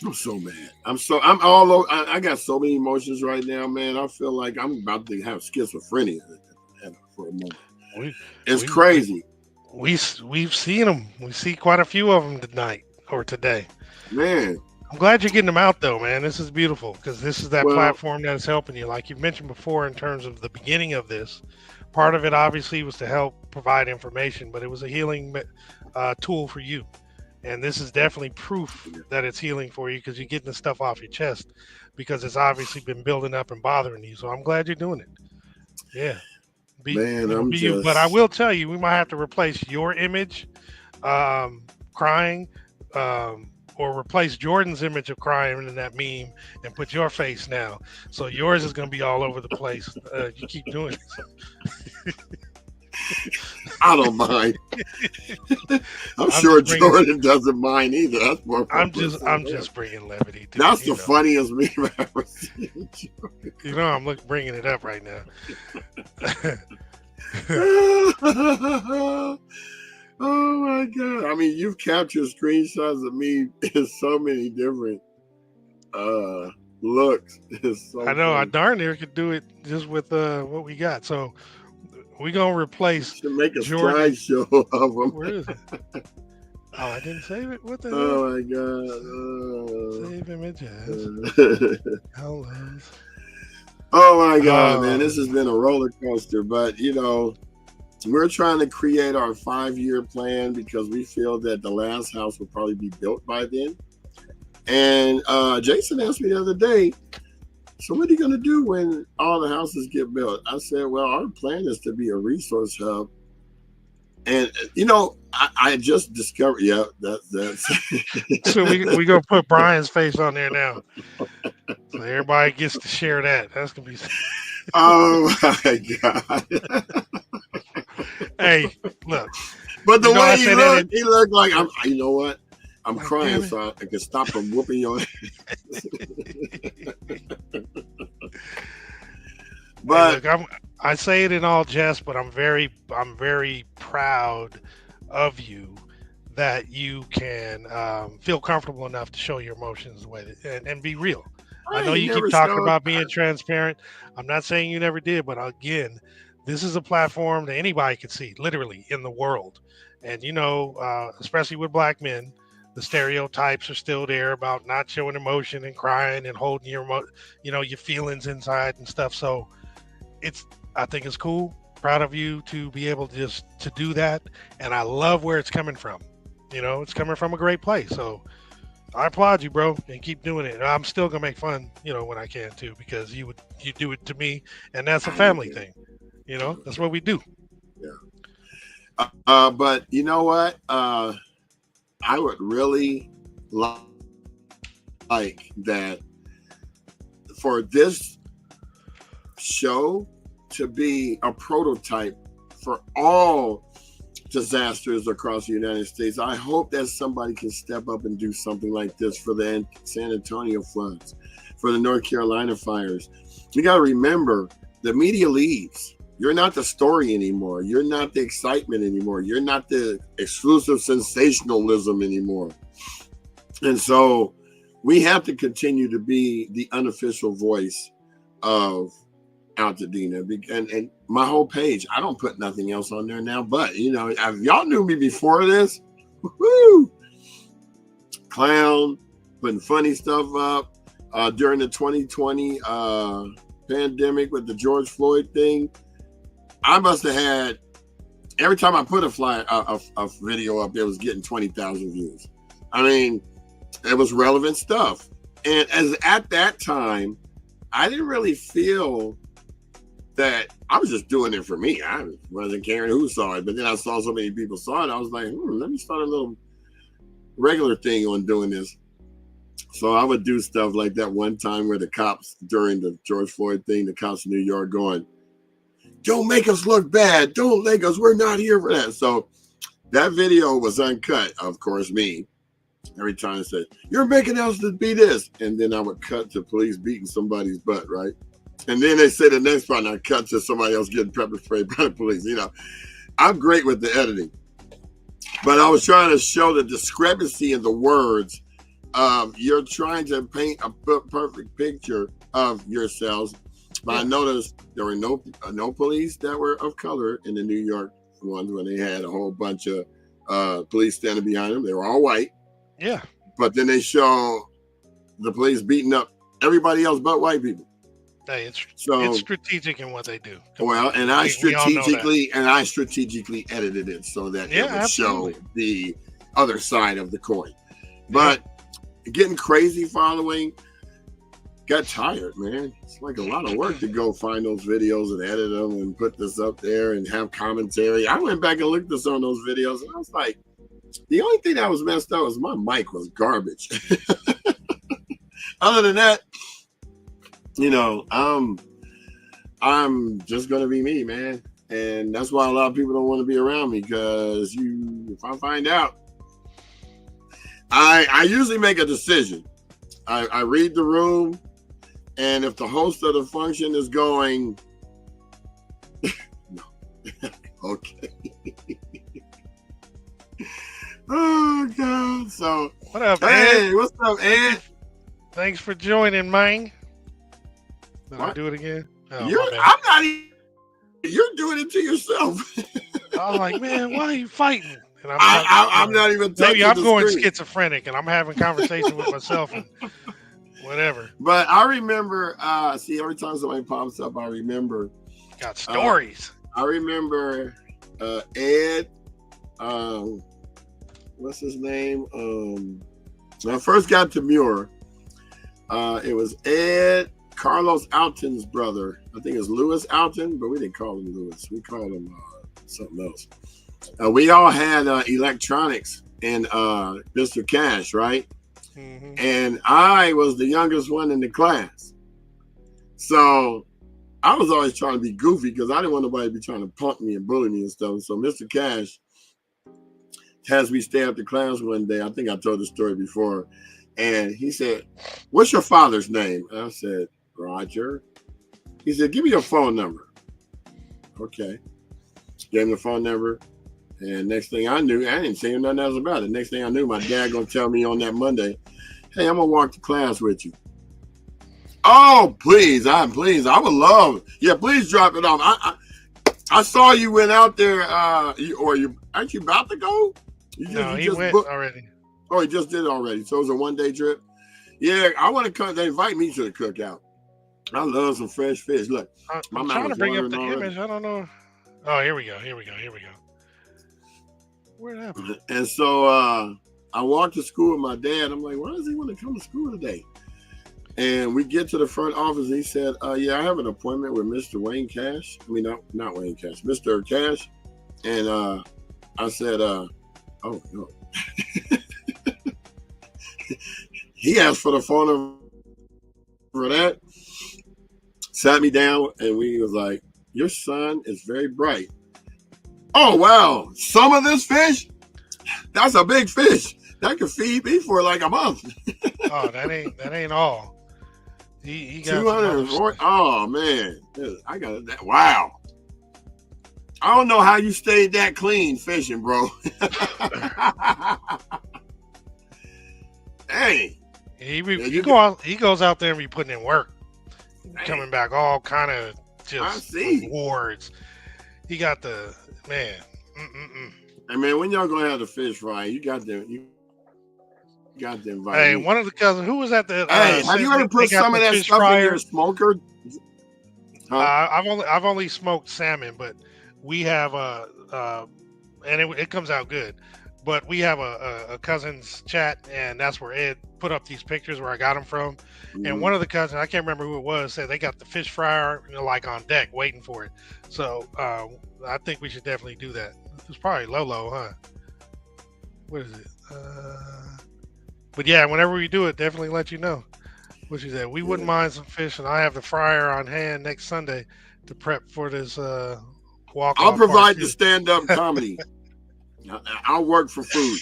I'm so mad. I'm all over. I got so many emotions right now, man. I feel like I'm about to have schizophrenia for a moment. It's crazy. We've seen them. We see quite a few of them tonight or today. Man. I'm glad you're getting them out, though, man. This is beautiful because this is that platform that is helping you. Like you mentioned before in terms of the beginning of this, part of it obviously was to help provide information, but it was a healing tool for you. And this is definitely proof that it's healing for you because you're getting the stuff off your chest because it's obviously been building up and bothering you. So I'm glad you're doing it. Yeah. You. But I will tell you, we might have to replace your image crying or replace Jordan's image of crying in that meme and put your face now. So yours is going to be all over the place. You keep doing it. I don't mind. I'm sure Jordan doesn't mind either. That's more. I'm just bringing levity. That's the funniest meme I've ever seen. You know, I'm bringing it up right now. Oh my God! I mean, you've captured screenshots of me in so many different looks. I know. I darn near could do it just with what we got. So. We're going to replace make a Jordan. slideshow of them. Where is it? Oh, I didn't save it? What the hell? Oh, my God. Save images. Hello. Oh, my God, man. This has been a roller coaster. But, you know, we're trying to create our 5-year plan because we feel that the last house will probably be built by then. And Jason asked me the other day, so what are you going to do when all the houses get built? I said, well, our plan is to be a resource hub. And, you know, I just discovered, that's. So we going to put Brian's face on there now. So everybody gets to share that. That's going to be. Oh, my God. Hey, look. But the way he looked like, you know what? I'm crying so I can stop from whooping your ass. But hey, look, I say it in all jest, but I'm very proud of you that you can feel comfortable enough to show your emotions the way and be real. I know you keep talking about being transparent. I'm not saying you never did, but again, this is a platform that anybody can see, literally in the world. And you know, especially with Black men. The stereotypes are still there about not showing emotion and crying and holding your feelings inside and stuff. So I think it's cool. Proud of you to be able to do that. And I love where it's coming from. You know, it's coming from a great place. So I applaud you, bro, and keep doing it. And I'm still going to make fun, you know, when I can too, because you do it to me and that's a family thing. You know, that's what we do. Yeah. But you know what? I would really like that for this show to be a prototype for all disasters across the United States. I hope that somebody can step up and do something like this for the San Antonio floods, for the North Carolina fires. You got to remember, the media leaves. You're not the story anymore. You're not the excitement anymore. You're not the exclusive sensationalism anymore. And so we have to continue to be the unofficial voice of Altadena. And my whole page, I don't put nothing else on there now. But, if y'all knew me before this, woo, clown, putting funny stuff up during the 2020 pandemic with the George Floyd thing. I must have had, every time I put a video up, it was getting 20,000 views. I mean, it was relevant stuff. And as at that time, I didn't really feel that I was just doing it for me. I wasn't caring who saw it. But then I saw so many people saw it. I was like, let me start a little regular thing on doing this. So I would do stuff like that one time where the cops, during the George Floyd thing, the cops in New York going, don't make us look bad. Don't make us. We're not here for that. So that video was uncut, of course, me. Every time I said, you're making us to be this. And then I would cut to police beating somebody's butt, right? And then they say the next part, and I cut to somebody else getting pepper sprayed by the police. I'm great with the editing. But I was trying to show the discrepancy in the words of you're trying to paint a perfect picture of yourselves. But I noticed there were no police that were of color in the New York ones when they had a whole bunch of police standing behind them. They were all white. Yeah. But then they show the police beating up everybody else but white people. Hey, it's strategic in what they do. Well, and I strategically edited it so that it would show the other side of the coin. But getting crazy following, got tired, man. It's like a lot of work to go find those videos and edit them and put this up there and have commentary. I went back and looked at some of those videos and I was like, the only thing that was messed up was my mic was garbage. Other than that, I'm just gonna be me, man. And that's why a lot of people don't want to be around me, because if I find out, I usually make a decision. I read the room, and if the host of the function is going, no, okay. Oh God! So what up, hey, Ed? What's up, Ed? Thanks for joining, man. Did What? I do it again? Oh, I'm not even. You're doing it to yourself. I was like, man, why are you fighting? And I'm not even. Maybe I'm going screen. schizophrenic, and I'm having conversation with myself and whatever. But I remember. See, every time somebody pops up, I remember. Got stories. I remember Ed. What's his name? When I first got to Muir, it was Ed, Carlos Alton's brother. I think it's Louis Alton, but we didn't call him Louis. We called him something else. We all had electronics and Mr. Cash, right? Mm-hmm. And I was the youngest one in the class. So I was always trying to be goofy because I didn't want nobody to be trying to punk me and bully me and stuff. So Mr. Cash has me stay after class one day. I think I told the story before. And he said, what's your father's name? And I said, Roger. He said, give me your phone number. Okay. Gave him the phone number. And next thing I knew, I didn't say nothing else about it. Next thing I knew, my dad going to tell me on that Monday, hey, I'm going to walk to class with you. Oh, please. I would love. Yeah, please drop it off. I saw you went out there. Aren't you about to go? He went already. Oh, he just did it already. So it was a one-day trip. Yeah, I want to come. They invite me to the cookout. I love some fresh fish. Look, I'm trying to bring up the image. I don't know. Oh, here we go. Where happened? And so I walked to school with my dad. I'm like, why does he want to come to school today? And we get to the front office. And he said, yeah, I have an appointment with Mr. Wayne Cash. I mean, not Wayne Cash, Mr. Cash. And I said, oh, no. He asked for the phone number for that, sat me down, and we was like, your son is very bright. Oh, wow. Some of this fish? That's a big fish. That could feed me for like a month. Oh, that ain't all. He got 240. Oh, man. I got that. Wow. I don't know how you stayed that clean fishing, bro. Hey. He goes out there and be putting in work. Coming back all kind of just rewards. He got the man. Hey man, when y'all gonna have the fish fry? You got to invite Hey, me. one of the cousins who was at the. Hey, have you ever put some of that stuff in your smoker? Huh? I've only smoked salmon, but we have and it comes out good. But we have a cousin's chat, and that's where Ed put up these pictures where I got them from. Mm-hmm. And one of the cousins, I can't remember who it was, said they got the fish fryer like on deck waiting for it. So I think we should definitely do that. It's probably Lolo, huh? What is it? But yeah, whenever we do it, definitely let you know. What you said. We wouldn't mind some fish, and I have the fryer on hand next Sunday to prep for this walk. I'll provide the stand-up comedy. I'll work for food.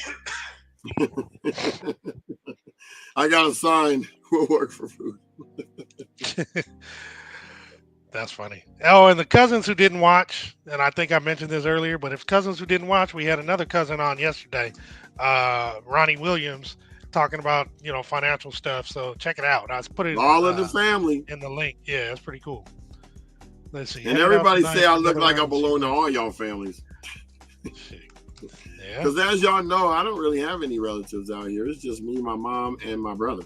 I got a sign. We'll work for food. That's funny. Oh, and the cousins who didn't watch, and I think I mentioned this earlier, but if cousins who didn't watch, we had another cousin on yesterday, Ronnie Williams, talking about financial stuff. So check it out. I put it all of the family in the link. Yeah, it's pretty cool. Let's see. And everybody say I look like I belong to all y'all families. Because as y'all know, I don't really have any relatives out here. It's just me, my mom, and my brother.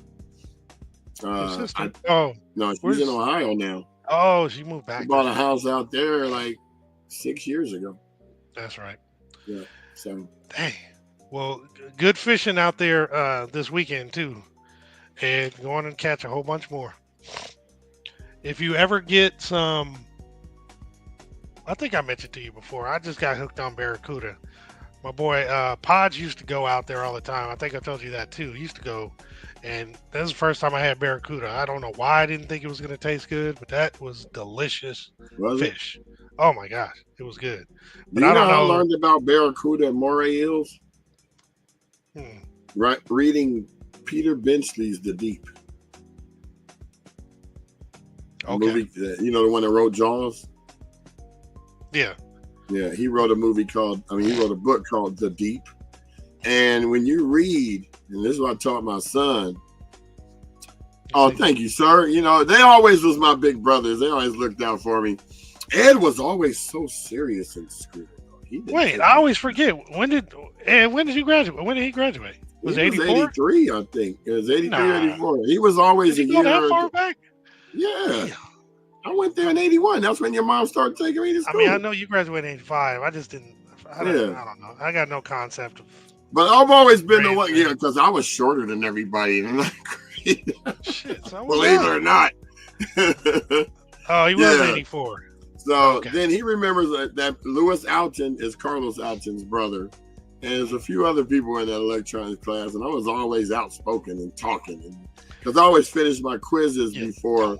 No, she's in Ohio now. Oh, she moved back. She bought a house out there like 6 years ago. That's right. Yeah. So. Dang. Well, good fishing out there this weekend too, and going and catch a whole bunch more. If you ever get some, I think I mentioned to you before. I just got hooked on barracuda. My boy Podge used to go out there all the time. I think I told you that too. He used to go, and this is the first time I had barracuda. I don't know why I didn't think it was going to taste good, but that was delicious fish. Oh my gosh, it was good. But I learned about barracuda and moray eels? Right, reading Peter Benchley's The Deep. Okay. Movie, the one that wrote Jaws? Yeah. Yeah, he wrote a book called The Deep. And when you read, and this is what I taught my son. Oh, thank you, sir. They always was my big brothers. They always looked out for me. Ed was always so serious in school. Wait, I always forget. When did you graduate? When did he graduate? Was it 84? 83, I think. It was 83, 84. He was always did a you year. Go that far back? Yeah. I went there in 81. That's when your mom started taking me to school. I mean, I know you graduated in 85. I just didn't. I don't know. I got no concept of. But I've always been the one, because I was shorter than everybody. Shit, so believe it or not. Oh, he was 84. So then he remembers that Louis Alton is Carlos Alton's brother. And there's a few other people in that electronics class. And I was always outspoken and talking. Because I always finished my quizzes before.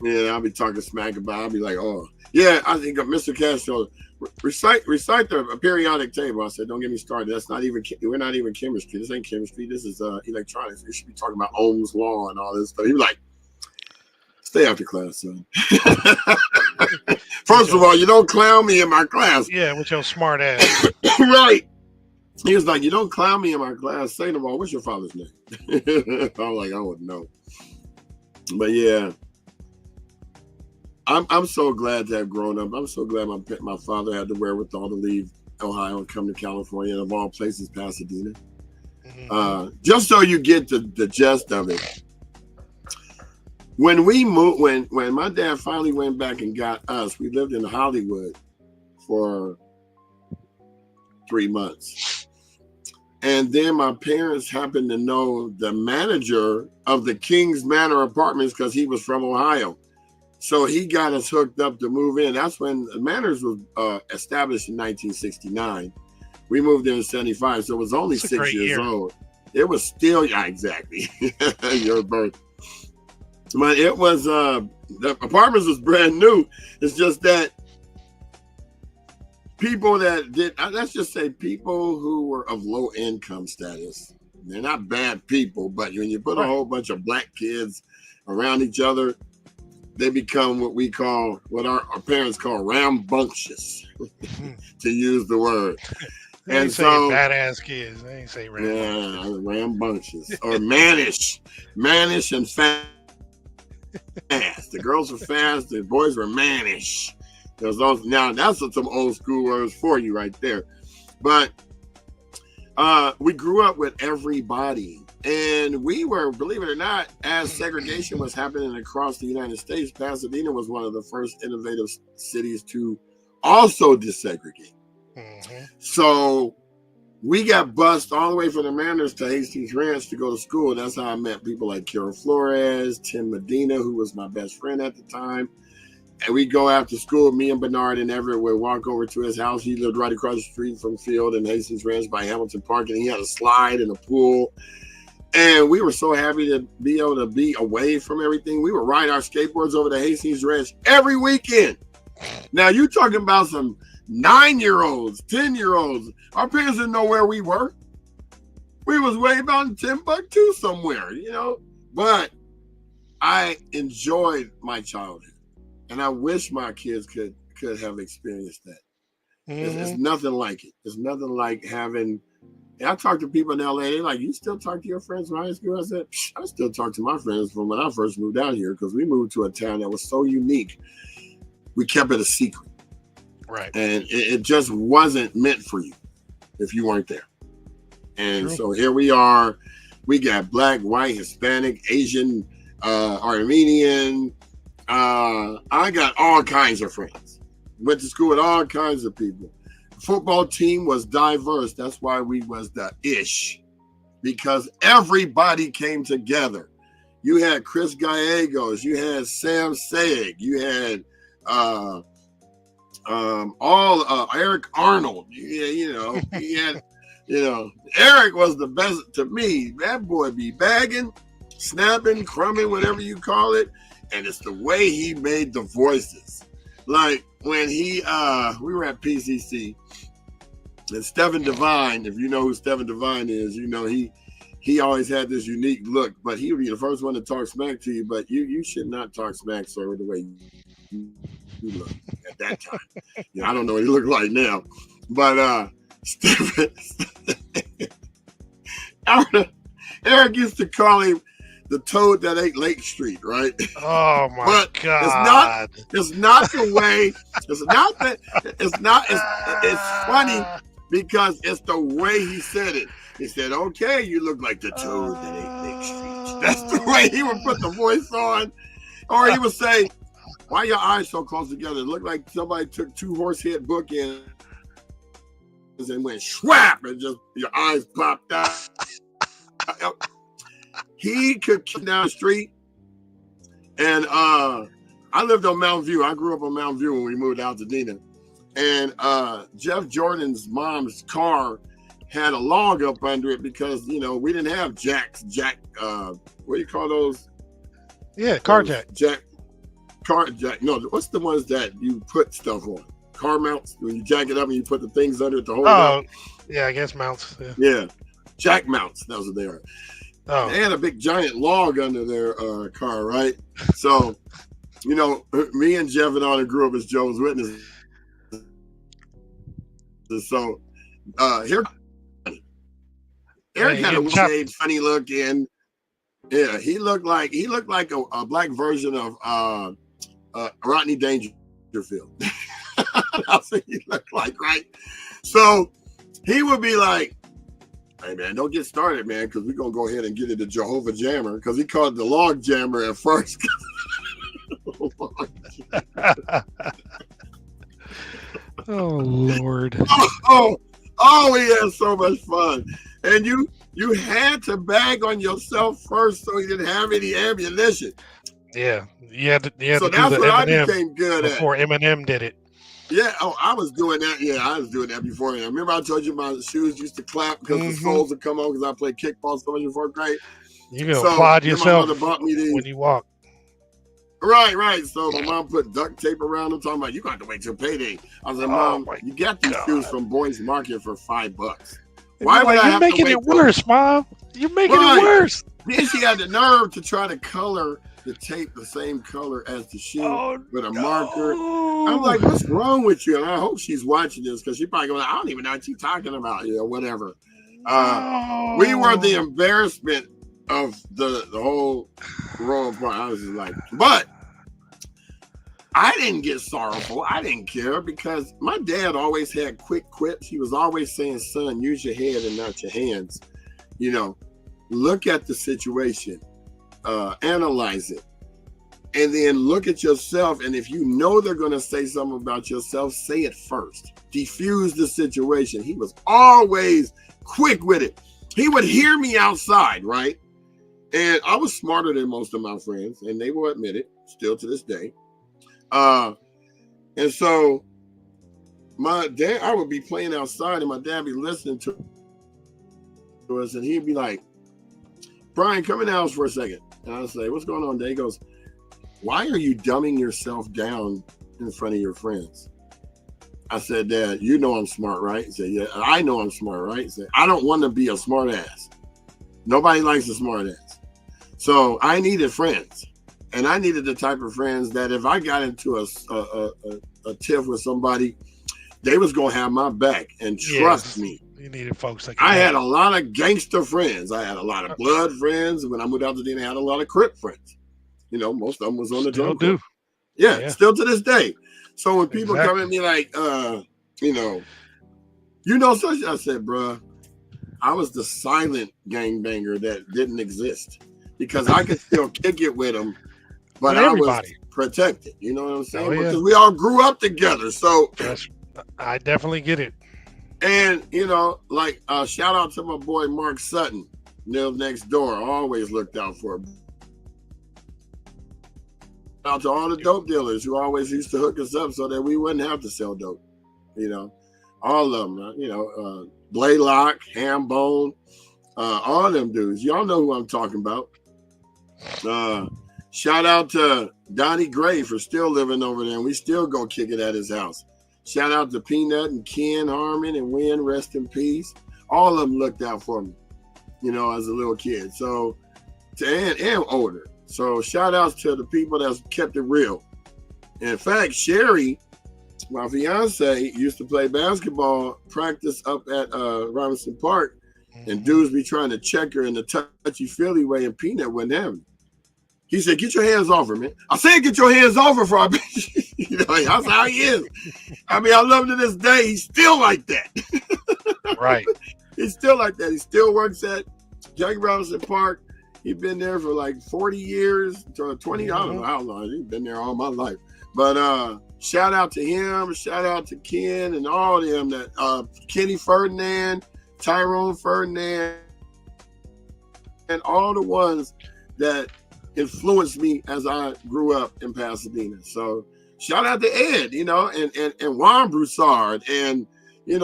Yeah, I'll be talking smack about it. I'll be like, oh, yeah, I think Mr. Castro, recite the periodic table. I said, don't get me started. We're not even chemistry. This ain't chemistry. This is electronics. We should be talking about Ohm's law and all this stuff. He was like, stay after class, son. First of all, you don't clown me in my class. Yeah, with your smart ass. Right. He was like, you don't clown me in my class. Second of all, what's your father's name? I was like, I wouldn't know. But yeah. I'm so glad to have grown up. I'm so glad my father had the wherewithal to leave Ohio and come to California, and of all places, Pasadena. Mm-hmm. Just so you get the gist of it. When we moved, when my dad finally went back and got us, we lived in Hollywood for 3 months. And then my parents happened to know the manager of the Kings Manor Apartments because he was from Ohio. So he got us hooked up to move in. That's when the Manors was established in 1969. We moved in 75, so it was only 6 years old. It was still, exactly, your birth. But it was, the apartments was brand new. It's just that people that did, let's just say people who were of low income status, they're not bad people, but when you put a whole bunch of black kids around each other, they become what our parents call rambunctious, to use the word. They ain't saying badass kids. They ain't say rambunctious. Yeah, rambunctious or mannish and fast. The girls were fast, the boys were mannish. There's those. Now that's some old school words for you right there. But we grew up with everybody, and we were, believe it or not, as segregation was happening across the United States, Pasadena was one of the first innovative cities to also desegregate. Mm-hmm. So we got bused all the way from the Mariners to Hastings Ranch to go to school. That's how I met people like Kara Flores, Tim Medina, who was my best friend at the time. And we'd go after school. Me and Bernard and Everett would walk over to his house. He lived right across the street from Field and Hastings Ranch by Hamilton Park, and he had a slide and a pool. And we were so happy to be able to be away from everything. We would ride our skateboards over to Hastings Ranch every weekend. Now, you're talking about some 9-year-olds, 10-year-olds. Our parents didn't know where we were. We was way about in Timbuktu somewhere, But I enjoyed my childhood. And I wish my kids could have experienced that. Mm-hmm. It's nothing like it. It's nothing like having. I talk to people in LA. They're like, "You still talk to your friends from high school?" I said, "I still talk to my friends from when I first moved out here, because we moved to a town that was so unique. We kept it a secret, right? And it just wasn't meant for you if you weren't there. And so here we are. We got Black, white, Hispanic, Asian, Armenian. I got all kinds of friends. Went to school with all kinds of people. The football team was diverse. That's why we was the ish, because everybody came together. You had Chris Gallegos, you had Sam Sayeg, you had Eric Arnold. He had, Eric was the best to me. That boy be bagging, snapping, crumbing, whatever you call it. And it's the way he made the voices. Like when we were at PCC, and Stephen Devine, if you know who Stephen Devine is, he always had this unique look, but he would be the first one to talk smack to you, but you should not talk smack, sir, the way you look at that time. I don't know what he looked like now, but Stephen, Eric used to call him the toad that ate Lake Street, right? Oh my God! It's not the way. It's not that. It's funny because it's the way he said it. He said, "Okay, you look like the toad that ate Lake Street." That's the way he would put the voice on, or he would say, "Why are your eyes so close together? It looked like somebody took 2 horsehead bookends and went schwap, and just your eyes popped out." He could come down the street, and I lived on Mountain View. I grew up on Mountain View when we moved to Altadena. And Jeff Jordan's mom's car had a log up under it because, we didn't have jack, what do you call those? Yeah, car jack. Car jack. No, what's the ones that you put stuff on? Car mounts, when you jack it up and you put the things under it to hold it up. Yeah, I guess mounts. Yeah, jack mounts, that's what they are. Oh. They had a big giant log under their car, right? So, me and Jeff and all grew up as Jehovah's Witnesses. So, here, Eric had a shade, funny looking. Yeah, he looked like a black version of Rodney Dangerfield. That's what he looked like, right? So he would be like, "Hey man, don't get started, man, because we're gonna go ahead and get it to Jehovah Jammer," because he called it the log jammer at first. Oh Lord! We had so much fun, and you had to bag on yourself first so you didn't have any ammunition. Yeah, so that's what I became good at before Eminem did it. Yeah, I was doing that. Yeah, I was doing that before. I remember I told you my shoes used to clap because the soles would come on because I played kickball so much in 4th grade. You can applaud yourself when you walk. Right. So my mom put duct tape around them, talking about, "You got to wait till payday." I was like, "Mom, you got these shoes from Boys Market for $5. Why would I have to wait? You're making it worse, Mom. You're making it worse." Then she had the nerve to try to color the tape the same color as the shoe Oh, with a marker. no. I'm like, what's wrong with you? And I hope she's watching this because she probably going, I don't even know what she's talking about, whatever. We were the embarrassment of the whole royal part. I was just like, but I didn't get sorrowful. I didn't care because my dad always had quick quips. He was always saying, son, use your head and not your hands. Look at the situation, analyze it, and then look at yourself. And if you know they're going to say something about yourself, say it first. Diffuse the situation. He was always quick with it. He would hear me outside, right? And I was smarter than most of my friends, and they will admit it still to this day. And so my dad, I would be playing outside and my dad be listening to us and he'd be like, Brian, come in the house for a second. And I'd say, what's going on, Dad? He goes, why are you dumbing yourself down in front of your friends? I said, Dad, you know I'm smart, right? He said, yeah, I know I'm smart, right? He said, I don't want to be a smart ass. Nobody likes a smart ass. So I needed friends. And I needed the type of friends that if I got into a tiff with somebody, they was going to have my back and trust me. You needed folks that I had a lot of gangster friends. I had a lot of blood friends. When I moved out to Altadena, I had a lot of Crip friends. Most of them was on the drum club. Yeah, still to this day. So when people come at me like, so I said, bruh, I was the silent gangbanger that didn't exist because I could still kick it with them. But I was protected, you know what I'm saying? Because we all grew up together. So I definitely get it. And, shout out to my boy Mark Sutton, lives next door. I always looked out for him. Shout out to all the dope dealers who always used to hook us up so that we wouldn't have to sell dope. All of them, Blaylock, Hambone, all them dudes. Y'all know who I'm talking about. Shout out to Donnie Gray for still living over there, and we still go kick it at his house. Shout out to Peanut and Ken Harmon and Wynn, rest in peace. All of them looked out for me, as a little kid. So, and older. So shout outs to the people that's kept it real. In fact, Sherry, my fiance, used to play basketball practice up at Robinson Park, and dudes be trying to check her in the touchy-feely way, and Peanut wouldn't have me. He said, get your hands off her, man. I said, get your hands off her for a bitch. That's how he is. I mean, I love him to this day. He's still like that. Right. He's still like that. He still works at Jackie Robinson Park. He's been there for like 40 years, 20, I don't know how long. He's been there all my life. But shout out to him. Shout out to Ken and all of them. That Kenny Ferdinand, Tyrone Ferdinand, and all the ones that influenced me as I grew up in Pasadena. So shout out to Ed, and Juan Broussard, and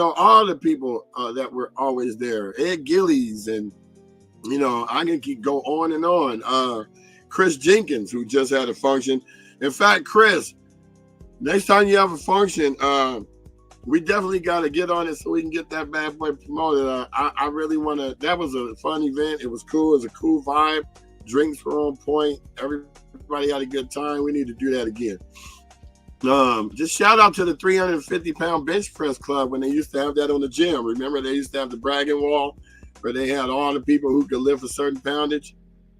all the people that were always there. Ed Gillies, and I can keep go on and on. Chris Jenkins, who just had a function. In fact, Chris, next time you have a function, we definitely got to get on it so we can get that bad boy promoted. I really want to. That was a fun event. It was cool. It was a cool vibe. Drinks were on point. Everybody had a good time. We need to do that again. Just shout out to the 350-pound bench press club when they used to have that on the gym. Remember, they used to have the bragging wall where they had all the people who could lift a certain poundage.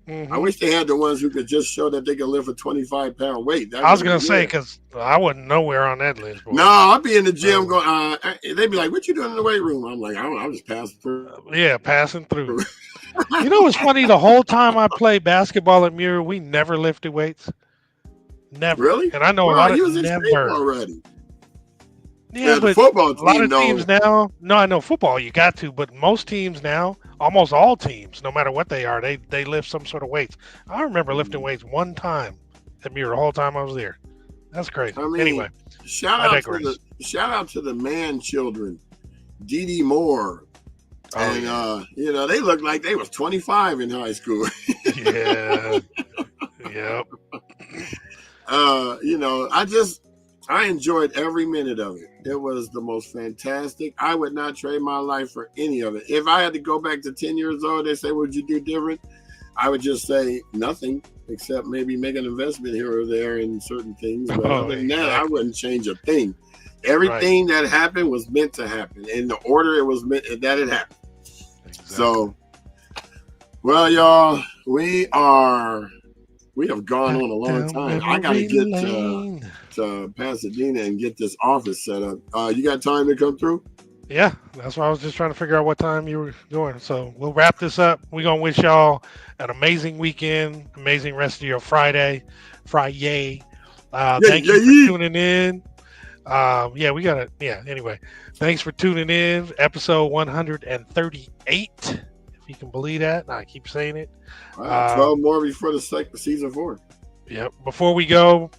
I wish they had the ones who could just show that they could lift a 25-pound weight. I was going to say, because I wasn't nowhere on that list. Boy. No, I'd be in the gym going, they'd be like, what you doing in the weight room? I'm like, I don't know, I'm just passing through. Passing through. What's funny? The whole time I played basketball at Muir, we never lifted weights. Never. Really? And I know a lot of never already. Yeah, but football team, a lot of teams now. No, I know football you got to, but most teams now, almost all teams, no matter what they are, they lift some sort of weights. I remember lifting weights one time at Muir the whole time I was there. That's crazy. I mean, anyway, shout out to the man children, Dee Moore. And they looked like they was 25 in high school. Yeah. Yep. I enjoyed every minute of it. It was the most fantastic. I would not trade my life for any of it. If I had to go back to 10 years old, they say, what'd you do different? I would just say nothing except maybe make an investment here or there in certain things. But other than that, I wouldn't change a thing. Everything that happened was meant to happen in the order it was meant that it happened. Exactly. So, well, y'all, we have gone on a long time. I got to get to Pasadena and get this office set up. You got time to come through? Yeah, that's why I was just trying to figure out what time you were going. So we'll wrap this up. We're going to wish y'all an amazing weekend, amazing rest of your Friday. Thank you for tuning in. Anyway, thanks for tuning in. Episode 138, if you can believe that. I keep saying it. 12 more before the season 4. Yep. Before we go,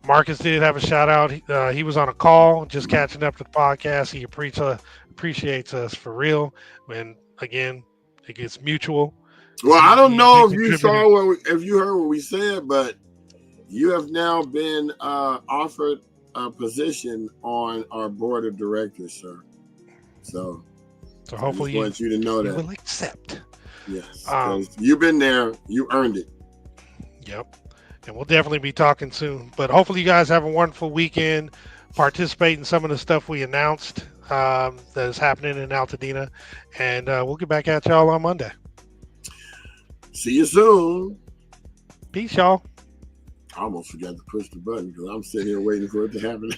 Marcus did have a shout out. He was on a call, just catching up to the podcast. He appreciates us for real. And again, it gets mutual. Well, I don't know if you saw if you heard what we said, but you have now been offered a position on our board of directors, sir. So hopefully I want you to know that will accept. Yes, you've been there. You earned it. Yep. And we'll definitely be talking soon. But hopefully you guys have a wonderful weekend. Participate in some of the stuff we announced that is happening in Altadena. And we'll get back at y'all on Monday. See you soon. Peace, y'all. I almost forgot to push the button because I'm sitting here waiting for it to happen.